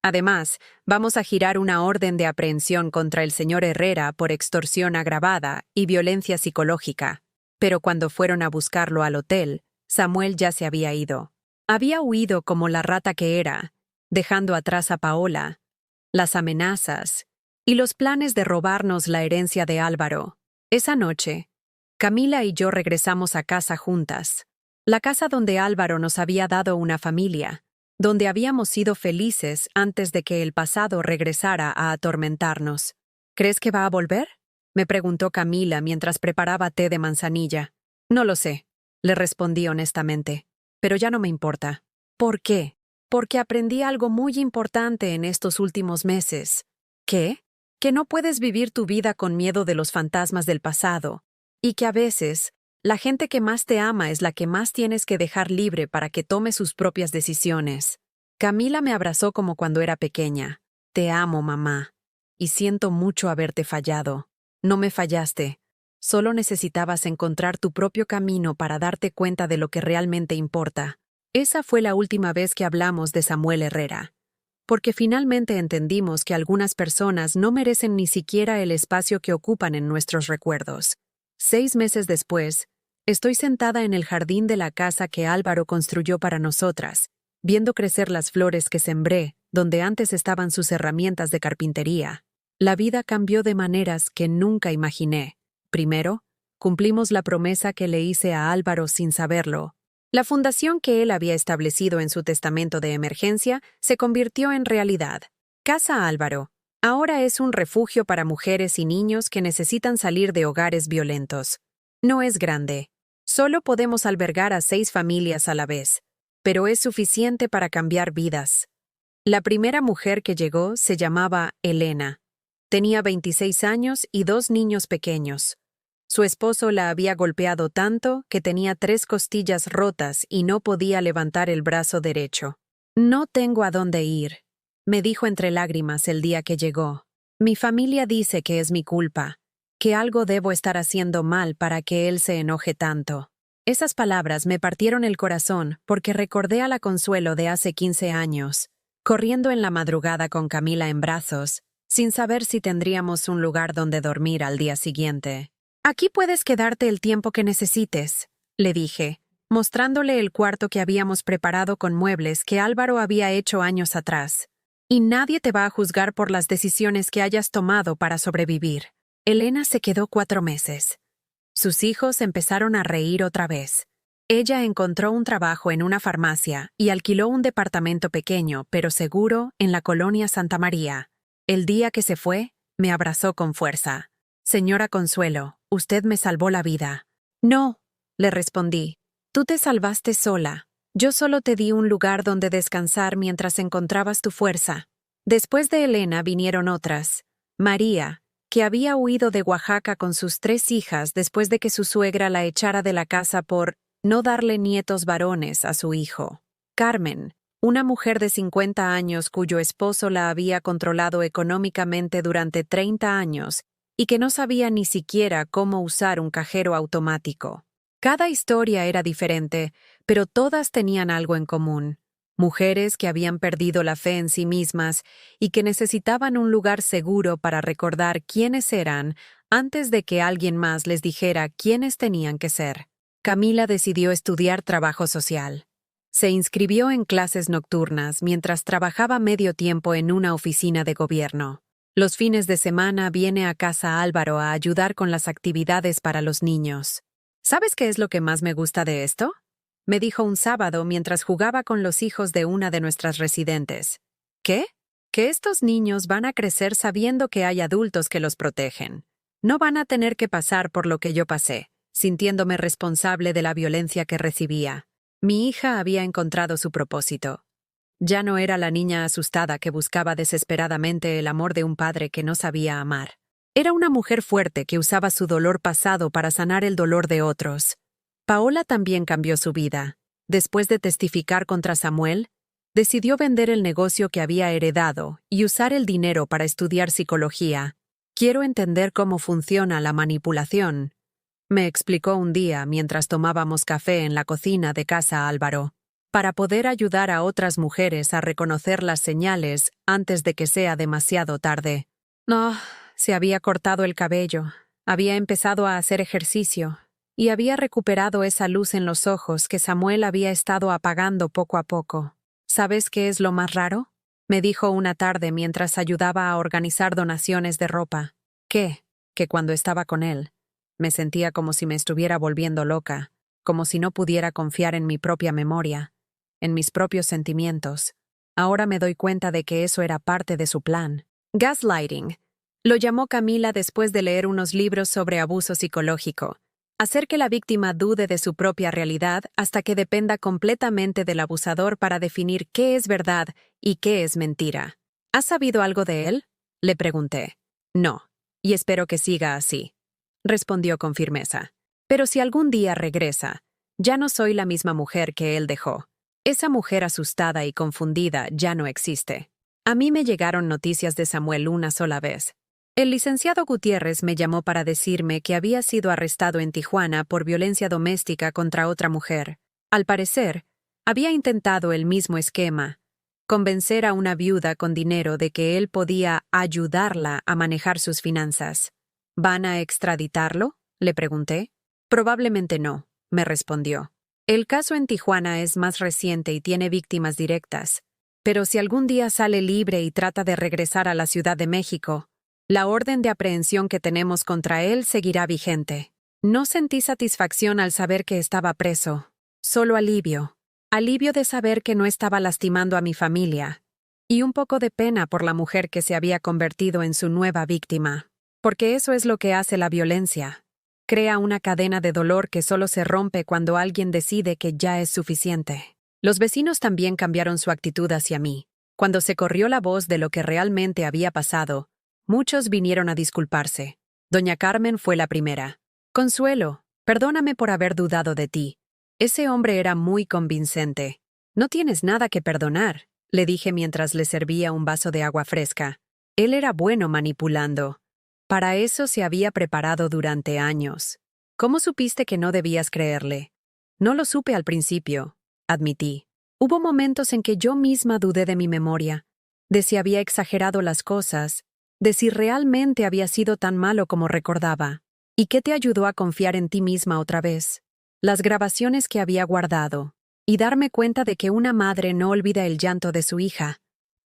Además, vamos a girar una orden de aprehensión contra el señor Herrera por extorsión agravada y violencia psicológica. Pero cuando fueron a buscarlo al hotel, Samuel ya se había ido. Había huido como la rata que era, dejando atrás a Paola, las amenazas y los planes de robarnos la herencia de Álvaro. Esa noche, Camila y yo regresamos a casa juntas. La casa donde Álvaro nos había dado una familia, donde habíamos sido felices antes de que el pasado regresara a atormentarnos. ¿Crees que va a volver?, me preguntó Camila mientras preparaba té de manzanilla. No lo sé, le respondí honestamente, pero ya no me importa. ¿Por qué? Porque aprendí algo muy importante en estos últimos meses. ¿Qué? Que no puedes vivir tu vida con miedo de los fantasmas del pasado, y que a veces, la gente que más te ama es la que más tienes que dejar libre para que tome sus propias decisiones. Camila me abrazó como cuando era pequeña. Te amo, mamá. Y siento mucho haberte fallado. No me fallaste. Solo necesitabas encontrar tu propio camino para darte cuenta de lo que realmente importa. Esa fue la última vez que hablamos de Samuel Herrera. Porque finalmente entendimos que algunas personas no merecen ni siquiera el espacio que ocupan en nuestros recuerdos. 6 meses después, estoy sentada en el jardín de la casa que Álvaro construyó para nosotras, viendo crecer las flores que sembré, donde antes estaban sus herramientas de carpintería. La vida cambió de maneras que nunca imaginé. Primero, cumplimos la promesa que le hice a Álvaro sin saberlo. La fundación que él había establecido en su testamento de emergencia se convirtió en realidad. Casa Álvaro. Ahora es un refugio para mujeres y niños que necesitan salir de hogares violentos. No es grande. Solo podemos albergar a 6 familias a la vez, pero es suficiente para cambiar vidas. La primera mujer que llegó se llamaba Elena. Tenía 26 años y 2 niños pequeños. Su esposo la había golpeado tanto que tenía 3 costillas rotas y no podía levantar el brazo derecho. No tengo a dónde ir, me dijo entre lágrimas el día que llegó. Mi familia dice que es mi culpa, que algo debo estar haciendo mal para que él se enoje tanto. Esas palabras me partieron el corazón porque recordé a la Consuelo de hace 15 años. corriendo en la madrugada con Camila en brazos, sin saber si tendríamos un lugar donde dormir al día siguiente. «Aquí puedes quedarte el tiempo que necesites», le dije, mostrándole el cuarto que habíamos preparado con muebles que Álvaro había hecho años atrás. «Y nadie te va a juzgar por las decisiones que hayas tomado para sobrevivir». Elena se quedó 4 meses. Sus hijos empezaron a reír otra vez. Ella encontró un trabajo en una farmacia y alquiló un departamento pequeño, pero seguro, en la colonia Santa María. El día que se fue, me abrazó con fuerza. «Señora Consuelo, usted me salvó la vida». «No», le respondí. «Tú te salvaste sola. Yo solo te di un lugar donde descansar mientras encontrabas tu fuerza». Después de Elena vinieron otras. María, que había huido de Oaxaca con sus 3 hijas después de que su suegra la echara de la casa por no darle nietos varones a su hijo. Carmen, una mujer de 50 años cuyo esposo la había controlado económicamente durante 30 años y que no sabía ni siquiera cómo usar un cajero automático. Cada historia era diferente, pero todas tenían algo en común. Mujeres que habían perdido la fe en sí mismas y que necesitaban un lugar seguro para recordar quiénes eran antes de que alguien más les dijera quiénes tenían que ser. Camila decidió estudiar trabajo social. Se inscribió en clases nocturnas mientras trabajaba medio tiempo en una oficina de gobierno. Los fines de semana viene a casa Álvaro a ayudar con las actividades para los niños. «¿Sabes qué es lo que más me gusta de esto?», me dijo un sábado mientras jugaba con los hijos de una de nuestras residentes. «¿Qué?». «Que estos niños van a crecer sabiendo que hay adultos que los protegen. No van a tener que pasar por lo que yo pasé, sintiéndome responsable de la violencia que recibía». Mi hija había encontrado su propósito. Ya no era la niña asustada que buscaba desesperadamente el amor de un padre que no sabía amar. Era una mujer fuerte que usaba su dolor pasado para sanar el dolor de otros. Paola también cambió su vida. Después de testificar contra Samuel, decidió vender el negocio que había heredado y usar el dinero para estudiar psicología. «Quiero entender cómo funciona la manipulación», me explicó un día mientras tomábamos café en la cocina de casa Álvaro, «para poder ayudar a otras mujeres a reconocer las señales antes de que sea demasiado tarde». No, se había cortado el cabello, había empezado a hacer ejercicio y había recuperado esa luz en los ojos que Samuel había estado apagando poco a poco. «¿Sabes qué es lo más raro?», me dijo una tarde mientras ayudaba a organizar donaciones de ropa. «¿Qué?». «Que cuando estaba con él, me sentía como si me estuviera volviendo loca, como si no pudiera confiar en mi propia memoria, en mis propios sentimientos. Ahora me doy cuenta de que eso era parte de su plan». Gaslighting. Lo llamó Camila después de leer unos libros sobre abuso psicológico. Hacer que la víctima dude de su propia realidad hasta que dependa completamente del abusador para definir qué es verdad y qué es mentira. «¿Has sabido algo de él?», le pregunté. «No, y espero que siga así», respondió con firmeza. «Pero si algún día regresa, ya no soy la misma mujer que él dejó. Esa mujer asustada y confundida ya no existe». A mí me llegaron noticias de Samuel una sola vez. El licenciado Gutiérrez me llamó para decirme que había sido arrestado en Tijuana por violencia doméstica contra otra mujer. Al parecer, había intentado el mismo esquema: convencer a una viuda con dinero de que él podía ayudarla a manejar sus finanzas. «¿Van a extraditarlo?», le pregunté. «Probablemente no», me respondió. «El caso en Tijuana es más reciente y tiene víctimas directas. Pero si algún día sale libre y trata de regresar a la Ciudad de México, la orden de aprehensión que tenemos contra él seguirá vigente». No sentí satisfacción al saber que estaba preso, solo alivio. Alivio de saber que no estaba lastimando a mi familia, y un poco de pena por la mujer que se había convertido en su nueva víctima. Porque eso es lo que hace la violencia. Crea una cadena de dolor que solo se rompe cuando alguien decide que ya es suficiente. Los vecinos también cambiaron su actitud hacia mí. Cuando se corrió la voz de lo que realmente había pasado, muchos vinieron a disculparse. Doña Carmen fue la primera. «Consuelo, perdóname por haber dudado de ti. Ese hombre era muy convincente». «No tienes nada que perdonar», le dije mientras le servía un vaso de agua fresca. «Él era bueno manipulando. Para eso se había preparado durante años. ¿Cómo supiste que no debías creerle?» «No lo supe al principio», admití. Hubo momentos en que yo misma dudé de mi memoria, de si había exagerado las cosas, de si realmente había sido tan malo como recordaba. ¿Y qué te ayudó a confiar en ti misma otra vez? Las grabaciones que había guardado, y darme cuenta de que una madre no olvida el llanto de su hija,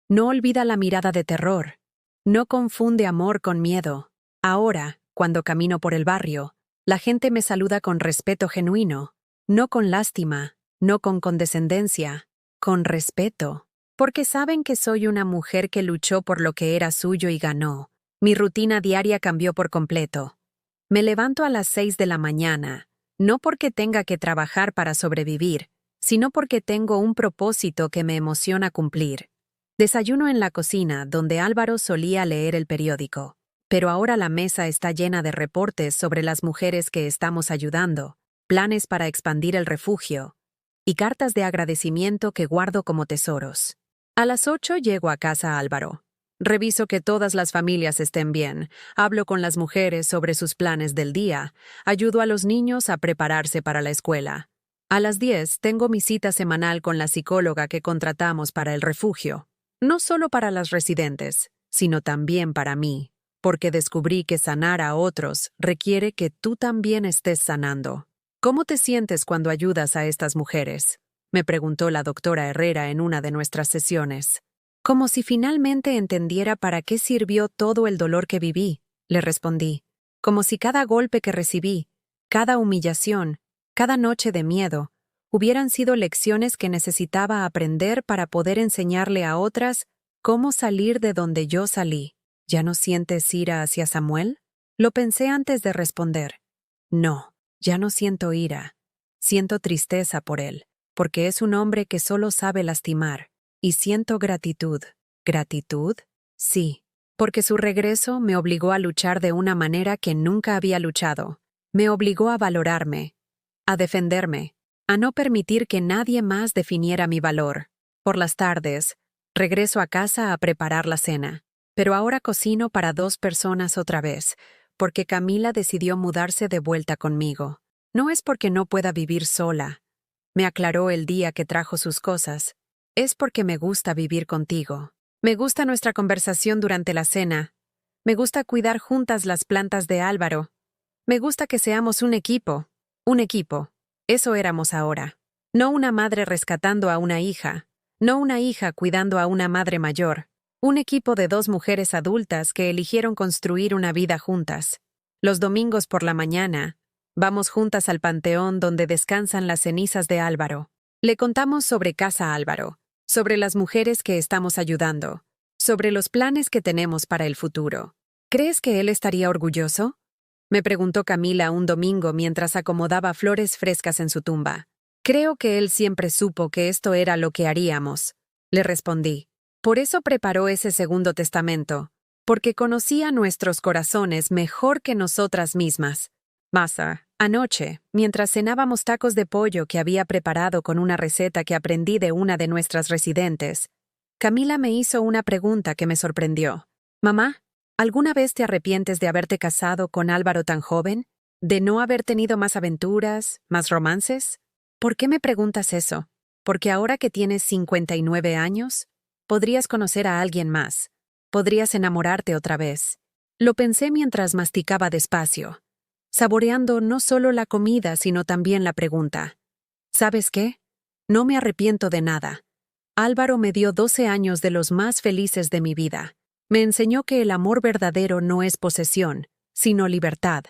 no olvida la mirada de terror, no confunde amor con miedo. Ahora, cuando camino por el barrio, la gente me saluda con respeto genuino, no con lástima, no con condescendencia, con respeto, porque saben que soy una mujer que luchó por lo que era suyo y ganó. Mi rutina diaria cambió por completo. Me levanto a las 6 de la mañana, no porque tenga que trabajar para sobrevivir, sino porque tengo un propósito que me emociona cumplir. Desayuno en la cocina, donde Álvaro solía leer el periódico, pero ahora la mesa está llena de reportes sobre las mujeres que estamos ayudando, planes para expandir el refugio, y cartas de agradecimiento que guardo como tesoros. A las 8 llego a casa Álvaro. Reviso que todas las familias estén bien, hablo con las mujeres sobre sus planes del día, ayudo a los niños a prepararse para la escuela. A las 10 tengo mi cita semanal con la psicóloga que contratamos para el refugio. No solo para las residentes, sino también para mí, porque descubrí que sanar a otros requiere que tú también estés sanando. ¿Cómo te sientes cuando ayudas a estas mujeres?, me preguntó la doctora Herrera en una de nuestras sesiones. Como si finalmente entendiera para qué sirvió todo el dolor que viví, le respondí. Como si cada golpe que recibí, cada humillación, cada noche de miedo, hubieran sido lecciones que necesitaba aprender para poder enseñarle a otras cómo salir de donde yo salí. ¿Ya no sientes ira hacia Samuel? Lo pensé antes de responder. No, ya no siento ira. Siento tristeza por él, porque es un hombre que solo sabe lastimar. Y siento gratitud. ¿Gratitud? Sí, porque su regreso me obligó a luchar de una manera que nunca había luchado. Me obligó a valorarme, a defenderme, a no permitir que nadie más definiera mi valor. Por las tardes, regreso a casa a preparar la cena, pero ahora cocino para 2 personas otra vez, porque Camila decidió mudarse de vuelta conmigo. No es porque no pueda vivir sola, me aclaró el día que trajo sus cosas. Es porque me gusta vivir contigo. Me gusta nuestra conversación durante la cena. Me gusta cuidar juntas las plantas de Álvaro. Me gusta que seamos un equipo. Un equipo. Eso éramos ahora. No una madre rescatando a una hija. No una hija cuidando a una madre mayor. Un equipo de 2 mujeres adultas que eligieron construir una vida juntas. Los domingos por la mañana, vamos juntas al panteón donde descansan las cenizas de Álvaro. Le contamos sobre Casa Álvaro, sobre las mujeres que estamos ayudando, sobre los planes que tenemos para el futuro. ¿Crees que él estaría orgulloso?, me preguntó Camila un domingo mientras acomodaba flores frescas en su tumba. Creo que él siempre supo que esto era lo que haríamos, le respondí. Por eso preparó ese segundo testamento, porque conocía nuestros corazones mejor que nosotras mismas. Masa, anoche, mientras cenábamos tacos de pollo que había preparado con una receta que aprendí de una de nuestras residentes, Camila me hizo una pregunta que me sorprendió. Mamá, ¿alguna vez te arrepientes de haberte casado con Álvaro tan joven? ¿De no haber tenido más aventuras, más romances? ¿Por qué me preguntas eso? Porque ahora que tienes 59 años, podrías conocer a alguien más. Podrías enamorarte otra vez. Lo pensé mientras masticaba despacio, saboreando no solo la comida, sino también la pregunta. ¿Sabes qué? No me arrepiento de nada. Álvaro me dio 12 años de los más felices de mi vida. Me enseñó que el amor verdadero no es posesión, sino libertad.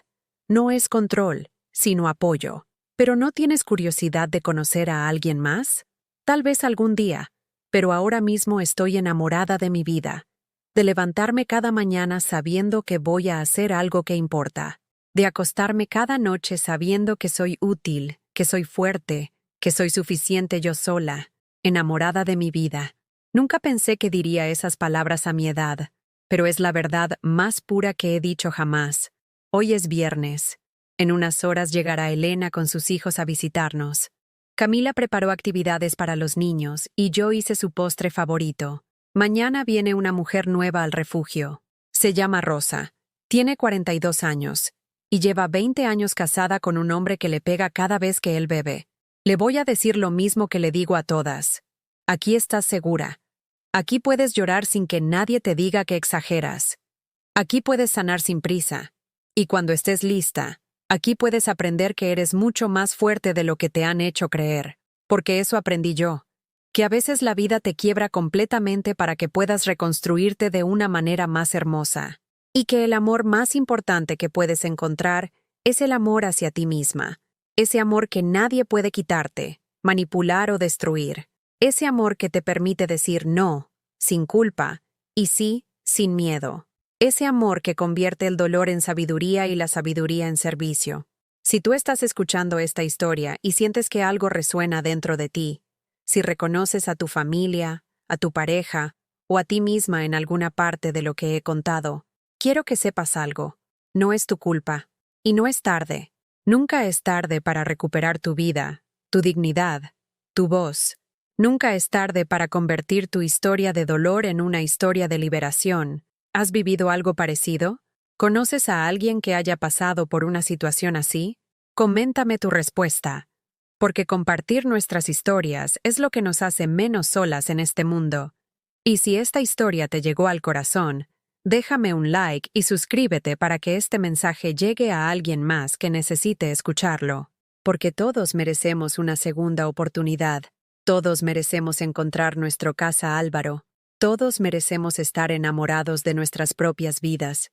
No es control, sino apoyo. ¿Pero no tienes curiosidad de conocer a alguien más? Tal vez algún día, pero ahora mismo estoy enamorada de mi vida, de levantarme cada mañana sabiendo que voy a hacer algo que importa, de acostarme cada noche sabiendo que soy útil, que soy fuerte, que soy suficiente yo sola, enamorada de mi vida. Nunca pensé que diría esas palabras a mi edad, pero es la verdad más pura que he dicho jamás. Hoy es viernes. En unas horas llegará Elena con sus hijos a visitarnos. Camila preparó actividades para los niños y yo hice su postre favorito. Mañana viene una mujer nueva al refugio. Se llama Rosa. Tiene 42 años y lleva 20 años casada con un hombre que le pega cada vez que él bebe. Le voy a decir lo mismo que le digo a todas. Aquí estás segura. Aquí puedes llorar sin que nadie te diga que exageras. Aquí puedes sanar sin prisa. Y cuando estés lista, aquí puedes aprender que eres mucho más fuerte de lo que te han hecho creer. Porque eso aprendí yo. Que a veces la vida te quiebra completamente para que puedas reconstruirte de una manera más hermosa. Y que el amor más importante que puedes encontrar es el amor hacia ti misma. Ese amor que nadie puede quitarte, manipular o destruir. Ese amor que te permite decir no, sin culpa, y sí, sin miedo. Ese amor que convierte el dolor en sabiduría y la sabiduría en servicio. Si tú estás escuchando esta historia y sientes que algo resuena dentro de ti, si reconoces a tu familia, a tu pareja o a ti misma en alguna parte de lo que he contado, quiero que sepas algo. No es tu culpa. Y no es tarde. Nunca es tarde para recuperar tu vida, tu dignidad, tu voz. Nunca es tarde para convertir tu historia de dolor en una historia de liberación. ¿Has vivido algo parecido? ¿Conoces a alguien que haya pasado por una situación así? Coméntame tu respuesta. Porque compartir nuestras historias es lo que nos hace menos solas en este mundo. Y si esta historia te llegó al corazón, déjame un like y suscríbete para que este mensaje llegue a alguien más que necesite escucharlo. Porque todos merecemos una segunda oportunidad. Todos merecemos encontrar nuestro Casa Álvaro. Todos merecemos estar enamorados de nuestras propias vidas.